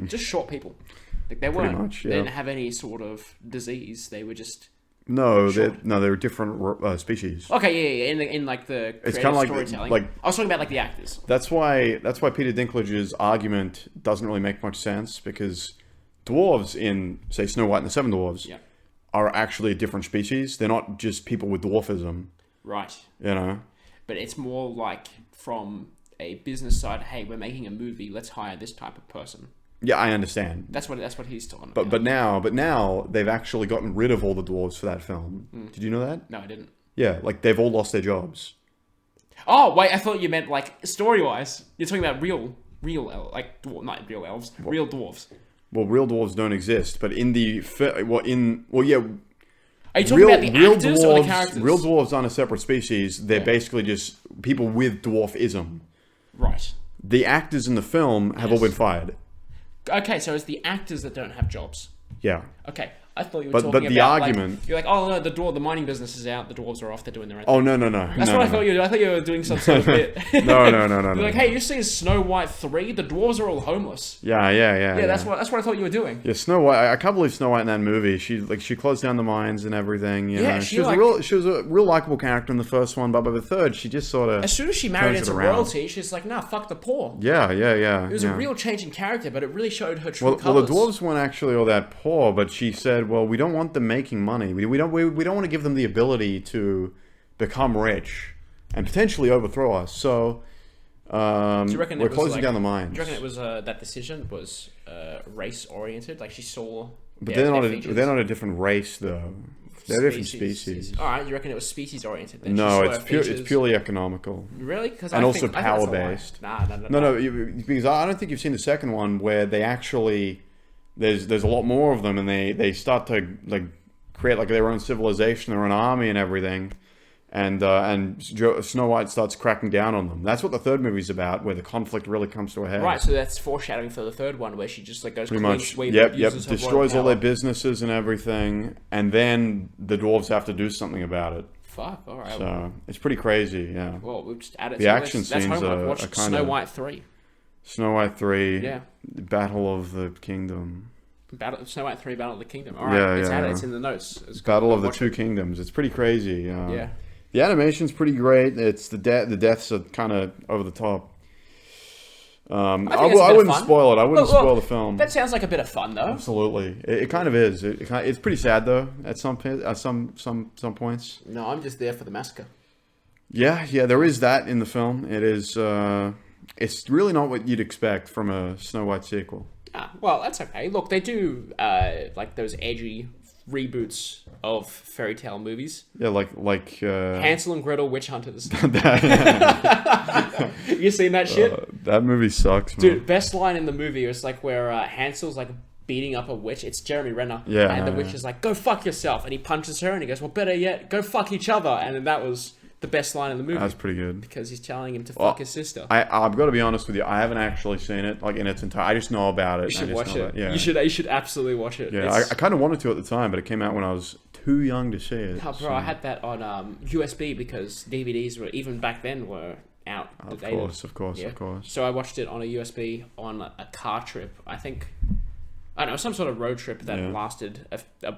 just short people. Like they weren't... Much, yeah. They didn't have any sort of disease. They were just... No, they're different species. Okay, yeah. In like the creative it's kind of like storytelling. I was talking about like the actors. That's why Peter Dinklage's argument doesn't really make much sense because dwarves in say Snow White and the Seven Dwarfs are actually a different species. They're not just people with dwarfism. Right. You know. But it's more like from a business side. Hey, we're making a movie. Let's hire this type of person. Yeah, I understand. That's what he's talking about. But now they've actually gotten rid of all the dwarves for that film. Did you know that? No, I didn't. Yeah, like they've all lost their jobs. Oh wait, I thought you meant like story-wise. You're talking about real not real elves, real dwarves. Well, real dwarves don't exist, but in the Are you talking about the actors or the characters? Real dwarves aren't a separate species. They're basically just people with dwarfism. Right. The actors in the film have all been fired. Okay, so it's the actors that don't have jobs. Yeah. Okay, I thought you were talking about... But the argument... Like, you're like, oh no, the mining business is out, the dwarves are off, they're doing their own thing. Oh, no. That's what I thought you were. I thought you were doing some sort of bit. No. You're like, hey, you seen Snow White 3? The dwarves are all homeless. Yeah. Yeah, that's what I thought you were doing. Yeah, Snow White. I can't believe Snow White in that movie. She closed down the mines and everything. You know? She was a real likable character in the first one, but by the third, she just sort of... As soon as she married into royalty, she's like, nah, fuck the poor. Yeah. It was a real change in character, but it really showed her true colours. Well, the dwarves weren't actually all that poor, but she said, well, we don't want them making money. We don't want to give them the ability to become rich and potentially overthrow us. So Do you reckon We're it was closing like, down the Do mines. you reckon it was that decision was race oriented? Like she saw. But their they're not a different race though. They're different species. All right, you reckon it was species oriented? No, it's purely economical. Really? Because And also power based. No. Because I don't think you've seen the second one where they actually there's a lot more of them, and they start to like create like their own civilization, their own army, and everything. And Snow White starts cracking down on them. That's what the third movie's about, where the conflict really comes to a head. Right, so that's foreshadowing for the third one, where she just like goes Pretty clean much. sweep, Yep. uses her Destroys royal all their power. businesses and everything, and then the dwarves have to do something about it. Fuck. All right. So it's pretty crazy. Yeah. Well, we'll just add it. The to action this. That's scenes homework. are Watch kinda- Snow White 3. Snow White 3. Yeah. Battle of the Kingdom. Snow White 3 Battle of the Kingdom. All right, it's added. It's in the notes. Battle of the Two Kingdoms. It's pretty crazy. Yeah. The animation's pretty great. It's the deaths are kind of over the top. I wouldn't spoil it. I wouldn't spoil the film. That sounds like a bit of fun, though. Absolutely, it kind of is. It's pretty sad though at some points. No, I'm just there for the massacre. Yeah, there is that in the film. It is. It's really not what you'd expect from a Snow White sequel. Ah, well, that's okay. Look, they do like those edgy reboots of fairy tale movies. Yeah, like Hansel and Gretel Witch Hunters. You seen that shit? That movie sucks, man. Dude, best line in the movie is like where Hansel's like beating up a witch. It's Jeremy Renner. Yeah. And the witch is like, go fuck yourself. And he punches her and he goes, well, better yet, go fuck each other. And then that was the best line in the movie. That's pretty good. Because he's telling him to fuck his sister. I've got to be honest with you. I haven't actually seen it like in its entirety. I just know about it. You should watch it. Yeah. You should absolutely watch it. Yeah, I kind of wanted to at the time, but it came out when I was too young to see it. Oh, bro, I had that on USB because DVDs were, even back then, were out. Of course. So I watched it on a USB on a car trip. I don't know, some sort of road trip that lasted a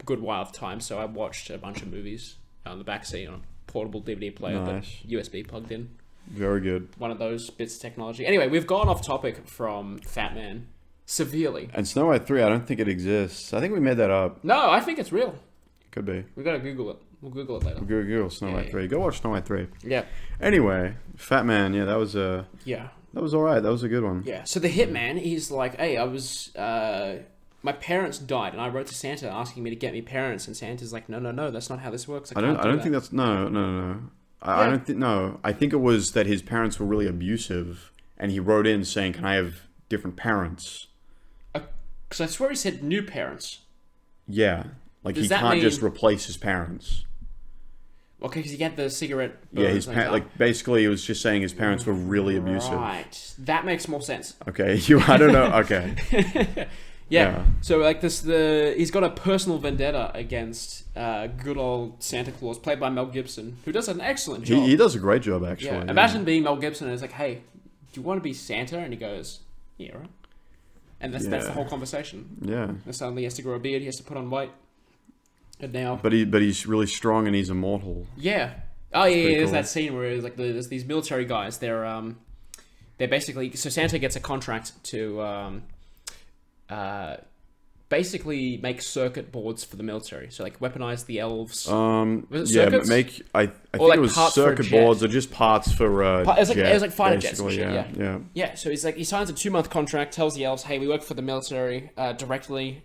good while of time. So I watched a bunch of movies on the back seat on a portable DVD player that USB plugged in. Very good. One of those bits of technology. Anyway, we've gone off topic from Fatman severely. And Snow White 3, I don't think it exists. I think we made that up. No, I think it's real. Could be. We gotta Google it. We'll Google it later. Google Snow White 3. Go watch Snow White 3. Yeah. Anyway, Fatman, that was Yeah. That was alright. That was a good one. Yeah. So the hitman, he's like, hey, my parents died, and I wrote to Santa asking me to get me parents, and Santa's like, no, that's not how this works. I don't think that's no. I don't think no. I think it was that his parents were really abusive, and he wrote in saying, "Can I have different parents?" Because I swear he said new parents. Yeah, like Does he that can't mean... just replace his parents. Okay, because he had the cigarette. Yeah, like basically, he was just saying his parents were really abusive. Right, that makes more sense. Okay, I don't know. Okay. Yeah. So like he's got a personal vendetta against good old Santa Claus, played by Mel Gibson, who does an excellent job. He does a great job, actually. Yeah. Imagine being Mel Gibson and it's like, hey, do you want to be Santa? And he goes, yeah, right. And that's the whole conversation. Yeah. And suddenly he has to grow a beard, he has to put on weight. And now, but he's really strong and he's immortal. Yeah. Oh yeah, there's cool. that scene where like there's these military guys. They're basically, so Santa gets a contract to basically make circuit boards for the military. So like weaponize the elves. Was it circuits? I think like it was circuit boards or just parts for it was like fighter jets and shit, yeah. Yeah, so he signs a 2-month contract, tells the elves, hey, we work for the military directly,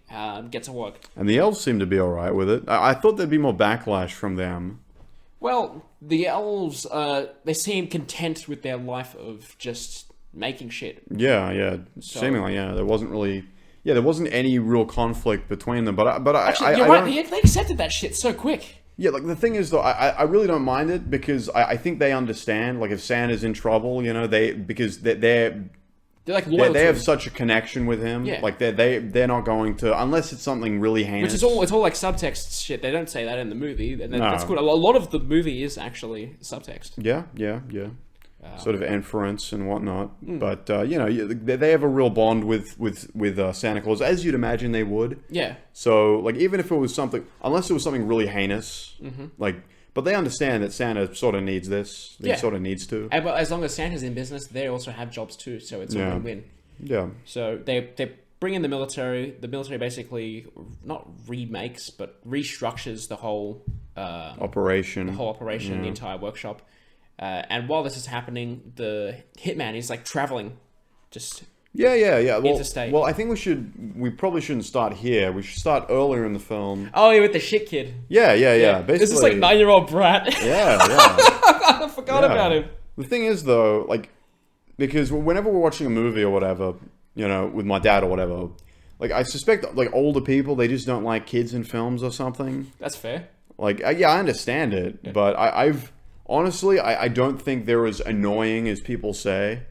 get to work. And the elves seem to be alright with it. I thought there'd be more backlash from them. Well, the elves, they seem content with their life of just making shit. Yeah. Seemingly, yeah. There wasn't any real conflict between them, but actually, they accepted that shit so quick. Yeah, like the thing is though, I really don't mind it because I think they understand. Like if Santa's in trouble, because they're like loyal. They have such a connection with him. Yeah. Like they're not going to, unless it's something really heinous. Which is all like subtext shit. They don't say that in the movie, and that's good. A lot of the movie is actually subtext. Yeah. Sort of inference and whatnot, but they have a real bond with Santa Claus, as you'd imagine they would. Yeah. So like even if it was something, unless it was something really heinous, but they understand that Santa sort of needs this. He sort of needs to. But as long as Santa's in business, they also have jobs too, so it's a win-win. Yeah. So they bring in the military. The military basically not remakes, but restructures the whole operation. The entire workshop. And while this is happening, the hitman is like traveling, just Yeah. interstate. Well, I think we probably shouldn't start here. We should start earlier in the film. Oh, yeah, with the shit kid. Yeah. Basically, this is like 9-year-old brat. Yeah. I forgot about him. The thing is, though, like, because whenever we're watching a movie or whatever, you know, with my dad or whatever, like, I suspect, like, older people, they just don't like kids in films or something. That's fair. Like, yeah, I understand it, but I've honestly, I don't think they're as annoying as people say.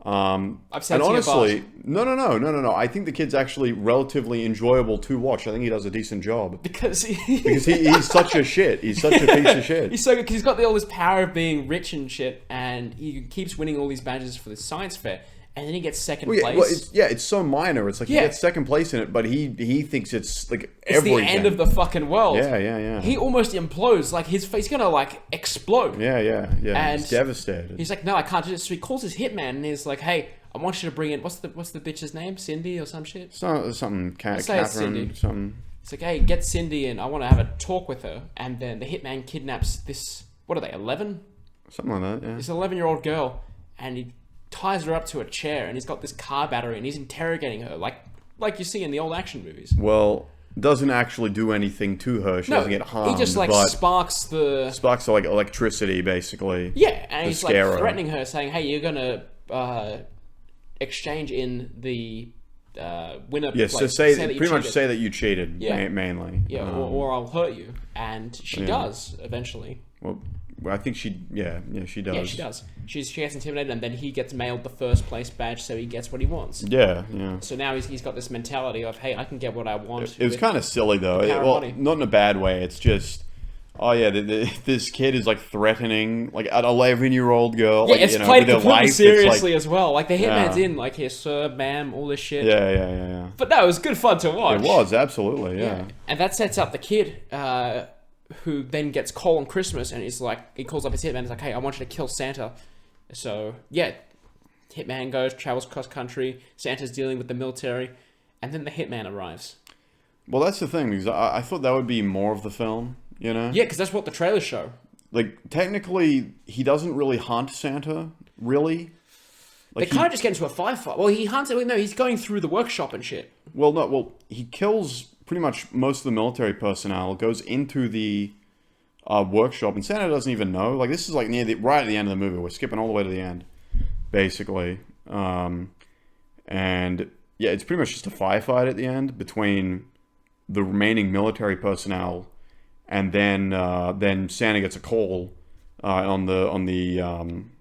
I've said and honestly, no. I think the kid's actually relatively enjoyable to watch. I think he does a decent job Because he's such a shit. He's such a piece of shit. He's so good because he's got all this power of being rich and shit, and he keeps winning all these badges for the science fair, and then he gets second place. It's so minor. It's like he gets second place in it, but he thinks it's like everything. It's the end of the fucking world. Yeah. He almost implodes. Like his face gonna like explode. Yeah. And he's devastated. He's like, no, I can't do this. So he calls his hitman, and he's like, hey, I want you to bring in what's the bitch's name? Cindy or some shit? Something it's Cindy. Something. It's like, hey, get Cindy in. I want to have a talk with her. And then the hitman kidnaps this. What are they? 11? Something like that. Yeah. This 11-year-old girl, and he ties her up to a chair, and he's got this car battery, and he's interrogating her like you see in the old action movies. Well, doesn't actually do anything to her. She doesn't get harmed. He just like sparks like electricity, basically. Yeah, and he's like her. threatening her, saying, "Hey, you're gonna exchange in the winner." Yes, like, so pretty much say that you cheated. Yeah. Mainly. Yeah, or I'll hurt you, and she does eventually. Well, I think she does. Yeah, she does. She gets intimidated, and then he gets mailed the first place badge, so he gets what he wants. Yeah. So now he's got this mentality of, hey, I can get what I want. It was kind of silly though. Well, not in a bad way. It's just, this kid is like threatening like an 11-year-old girl. Yeah, like, it's played completely seriously like, as well. Like the hitman's in, like, here, sir, ma'am, all this shit. Yeah. But no, it was good fun to watch. It was absolutely, yeah. And that sets up the kid. Who then gets call on Christmas, and he's like, he calls up his hitman, he's like, hey, I want you to kill Santa. So, yeah, hitman travels cross country, Santa's dealing with the military, and then the hitman arrives. Well, that's the thing, because I thought that would be more of the film, you know? Yeah, because that's what the trailers show. Like, technically, he doesn't really hunt Santa, really. Like, they kind of just get into a firefight. Well, he hunts, no, he's going through the workshop and shit. Well, he kills pretty much most of the military personnel, goes into the workshop, and Santa doesn't even know. Like, this is like right at the end of the movie. We're skipping all the way to the end, basically. And yeah, it's pretty much just a firefight at the end between the remaining military personnel, and then Santa gets a call on the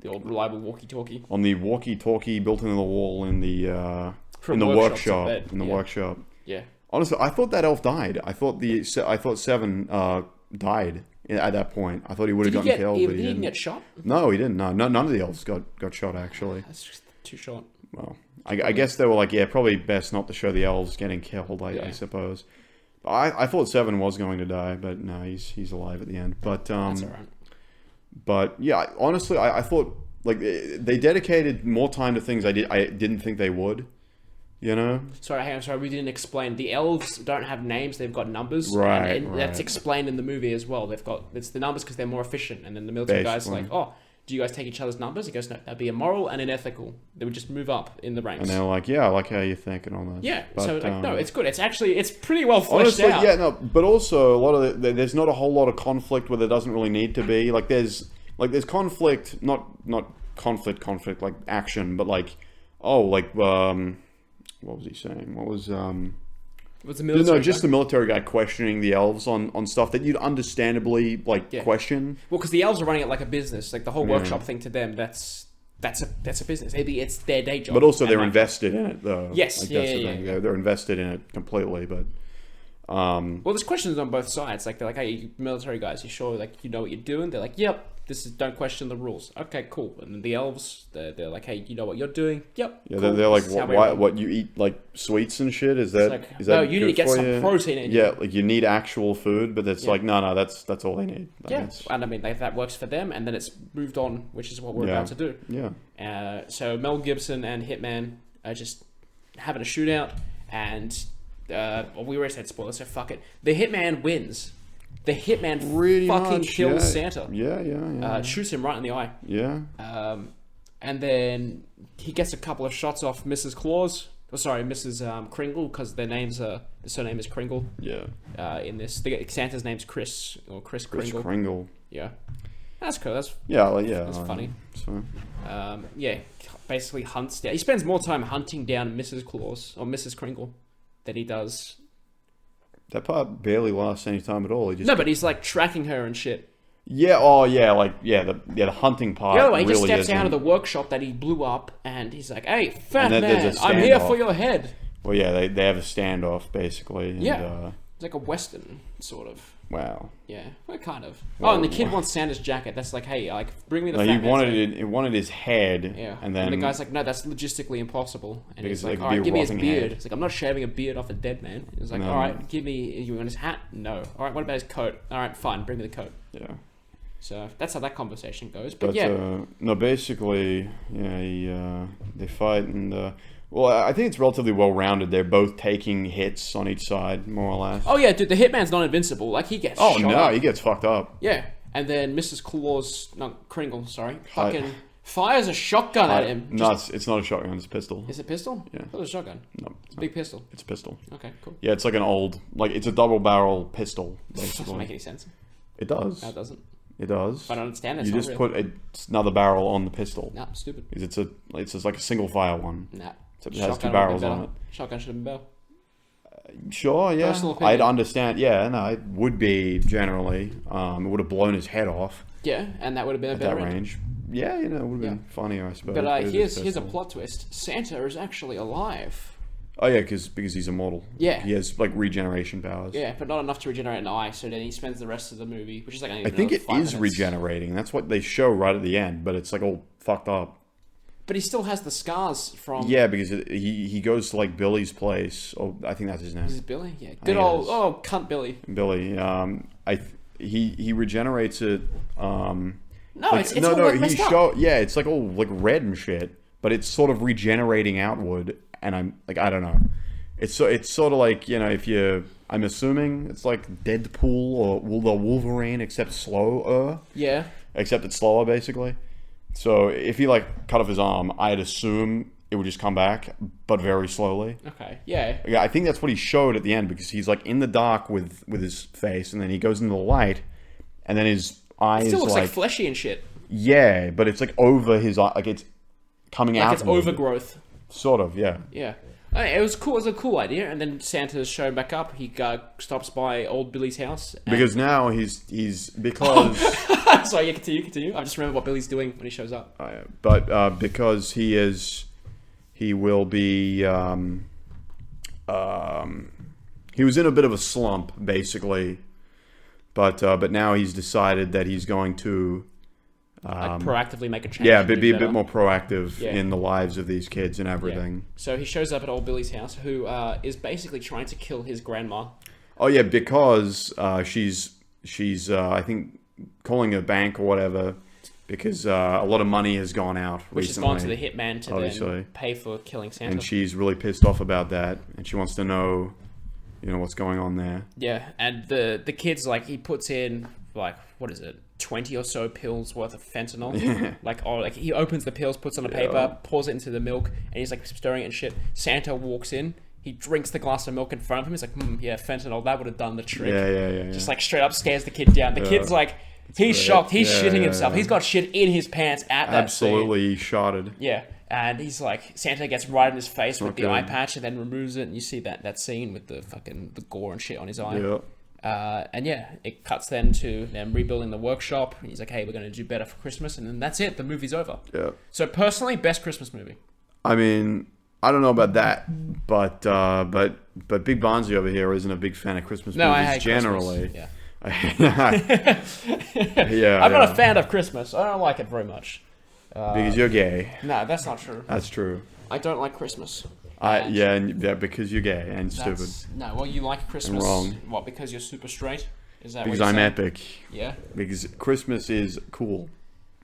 old reliable walkie-talkie. On the walkie-talkie built into the wall in the workshop. Workshop. Yeah. Honestly, I thought that elf died. I thought Seven died at that point. I thought he would have gotten killed. He didn't get shot? No, he didn't. No, none of the elves got shot, actually. That's just too short. Well, I guess they were like, yeah, probably best not to show the elves getting killed, I suppose. I thought Seven was going to die, but no, he's alive at the end. But that's all right. But yeah, honestly, I thought like they dedicated more time to things I didn't think they would. You know? I'm sorry, we didn't explain. The elves don't have names, they've got numbers. Right, and that's explained in the movie as well. It's the numbers because they're more efficient. And then the military guy's like, oh, do you guys take each other's numbers? He goes, no, that'd be immoral and unethical. They would just move up in the ranks. And they're like, yeah, I like how you think and all that. Yeah, but, no, it's good. It's pretty well fleshed out. Yeah, no, but also a lot of there's not a whole lot of conflict where there doesn't really need to be. Like there's conflict, not conflict like action, but like, what was he saying? What was Was the military just the military guy questioning the elves on stuff that you'd understandably question. Well, because the elves are running it like a business, like the whole workshop thing to them. That's a business. Maybe it's their day job. But also they're invested in it, though. Yes, that's the thing. They're invested in it completely. But well, there's questions on both sides. Like they're like, "Hey, you military guys, you sure like you know what you're doing?" They're like, "Yep." Don't question the rules. Okay, cool. And then the elves, they're like, hey, you know what you're doing? Yep. Yeah, cool. they're like, what you eat like sweets and shit? Is that no? You need to get some protein in. Yeah, like you need actual food, but it's like no, that's all they need. And I mean that works for them, and then it's moved on, which is what we're about to do. Yeah. So Mel Gibson and Hitman are just having a shootout, and we already said spoilers, so fuck it. The Hitman wins. the hitman Pretty fucking much, kills yeah. Santa. Yeah. Shoots him right in the eye. Yeah. And then he gets a couple of shots off Mrs. Claus. Oh, sorry, Mrs. Kringle, because the surname is Kringle. Yeah. In this, Santa's name's Chris or Chris Chris Kringle. Kringle. Yeah, that's cool. That's That's funny. So. Yeah, basically hunts down. He spends more time hunting down Mrs. Claus or Mrs. Kringle than he does. That part barely lasts any time at all. He just No, but he's like tracking her and shit. Yeah. Oh, yeah. Like, the hunting part. The other way, he really just steps isn't. out of the workshop that he blew up, and he's like, "Hey, fat And then man, there's a I'm here standoff. for your head." Well, yeah, they have a standoff basically. And, Yeah. It's like a western sort of. Wow. Yeah, well, kind of. Well, oh, and the kid wants Santa's jacket. That's like, hey, like, bring me the. No, fat he man's wanted head. it. He wanted his head. Yeah, And then the guy's like, no, that's logistically impossible. And Because he's like, it could all be a right, give me his rotting beard. head. He's like, I'm not shaving a beard off a dead man. He's like, No. all right, give me. You want his hat? No. All right, what about his coat? All right, fine, bring me the coat. Yeah. So that's how that conversation goes. But, But yeah, no, basically, they fight and well, I think it's relatively well rounded. They're both taking hits on each side, more or less. oh yeah, dude, the hitman's not invincible. Like he gets. Oh shot no, up. he gets fucked up. Yeah, and then Mrs. Claus, no, Kringle, sorry, Hi- fucking fires a shotgun at him. No, it's not a shotgun. It's a pistol. Is it pistol? Yeah. I thought it was a shotgun. No, It's a big pistol. it's a pistol. Okay, cool. Yeah, it's like an old, it's a double barrel pistol. Doesn't make Basically, any sense. it does. No, it doesn't. It does. I don't understand. It's You not just real. put another barrel on the pistol. Nah, stupid. Because it's just like a single fire one. Nah. Except it has two Shotgun barrels would've on been it. better. Shotgun should have been better. Sure, yeah. Personal opinion. I'd understand. Yeah, no, it would be generally. It would have blown his head off Yeah, and that would have been a at better that end. range. Yeah, it would have been Yeah. funnier, I suppose. But it is here's a pistol. plot twist. Santa is actually alive. Oh yeah, because he's immortal. Yeah. He has like regeneration powers. Yeah, but not enough to regenerate an eye. So then he spends the rest of the movie, which is like I think it is regenerating. That's what they show right at the end, but it's like all fucked up. But he still has the scars from. Yeah, because he goes to like Billy's place. Oh, I think that's his name. Is it Billy? Yeah. think Good it old is. cunt Billy. Billy. He regenerates it. No, Like, it's all like messed up. Yeah, it's like all like red and shit, but it's sort of regenerating outward, and I'm like, I don't know. It's sort of like, I'm assuming it's like Deadpool or the Wolverine, except slower. Yeah. Except it's slower, basically. So if he like cut off his arm, I'd assume it would just come back, but very slowly. Okay. Yeah. Yeah, I think that's what he showed at the end, because he's like in the dark with his face, and then he goes into the light, and then his eye It is still looks like, like fleshy and shit. yeah, but it's like over his eye, like it's coming out. Like it's overgrowth. Sort of, yeah. Yeah. I mean, it was cool. It was a cool idea. And then Santa's shown back up. He stops by old Billy's house. And... Because now he's because Sorry, yeah, continue. I just remember what Billy's doing when he shows up. because he will be he was in a bit of a slump, basically, but now he's decided that he's going to Like proactively make a change. yeah, and be do a better. bit more proactive Yeah. in the lives of these kids and Yeah. everything. So he shows up at old Billy's house, who is basically trying to kill his grandma. Oh yeah, because she's I think calling a bank or whatever, because a lot of money has gone out Which recently. has gone to the hitman to obviously. then pay for killing Santa. And she's really pissed off about that, and she wants to know, what's going on there. Yeah, and the kid's like, he puts in, like, what is it, 20 or so pills worth of fentanyl. Like he opens the pills, puts on a paper, pours it into the milk, and he's like stirring it and shit. Santa walks in, he drinks the glass of milk in front of him. He's like, yeah, fentanyl, that would have done the trick. Yeah. Just like straight up scares the kid down. The kid's like, he's shocked, he's shitting himself. He's got shit in his pants at that scene. Absolutely shotted. Yeah, and he's like, Santa gets right in his face with not the good. eye patch and then removes it, and you see that scene with the gore and shit on his eye. Yeah. And yeah, it cuts then to them rebuilding the workshop. And he's like, hey, we're going to do better for Christmas. And then that's it. The movie's over. Yeah. So personally, best Christmas movie. I mean, I don't know about that, but Big Barnzey over here isn't a big fan of Christmas No, movies I hate generally. Christmas. Yeah. I'm not a fan of Christmas. I don't like it very much. Because you're gay. No, that's not true. That's true. I don't like Christmas. Because you're gay and stupid. No, well, you like Christmas. wrong. What, because you're super straight? Is that Because what I'm you're epic. Yeah. Because Christmas is cool.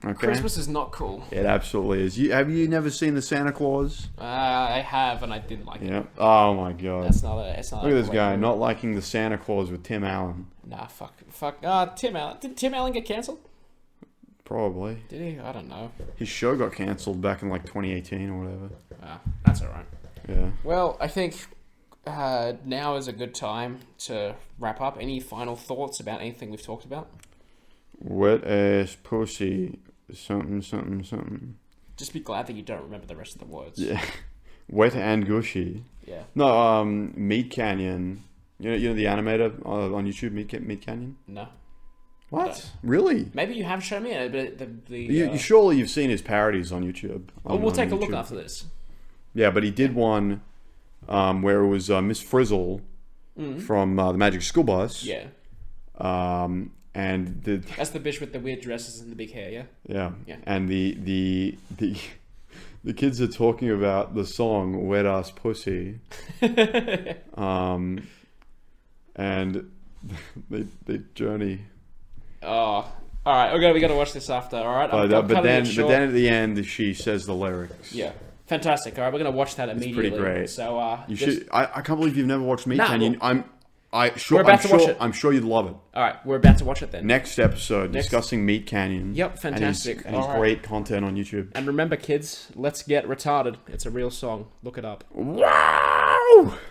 Okay. Christmas is not cool. It absolutely is. Have you never seen the Santa Claus? I have, and I didn't like it. Yeah. Oh my god. That's not a. It's not. Look a at this great guy movie. not liking the Santa Claus with Tim Allen. Nah, fuck. Tim Allen. Did Tim Allen get cancelled? Probably. Did he? I don't know. His show got cancelled back in like 2018 or whatever. That's alright. Yeah. Well, I think now is a good time to wrap up. Any final thoughts about anything we've talked about? Wet ass pussy. Something, something, something. Just be glad that you don't remember the rest of the words. Yeah. Wet and gushy. Yeah. No, Meat Canyon. You know the animator on YouTube, Meat Canyon? No. What? Really? Maybe you have shown me it, but You surely you've seen his parodies on YouTube. we'll take a look YouTube. after this. Yeah, but he did one where it was Miss Frizzle from the Magic School Bus. Yeah. And That's the bitch with the weird dresses and the big hair, yeah? yeah. Yeah. And the kids are talking about the song Wet Ass Pussy. And they journey. Oh, all right. We got to watch this after. All right. But then at the end she says the lyrics. Yeah, fantastic. All right, we're gonna watch that immediately. Pretty great. So You should. I can't believe you've never watched Meat Nah, Canyon. well, I'm sure you'd love it. All right, we're about to watch it then. Next episode discussing Meat Canyon. Yep, fantastic. And his All right. great content on YouTube. And remember, kids, let's get retarded. It's a real song. Look it up. Wow!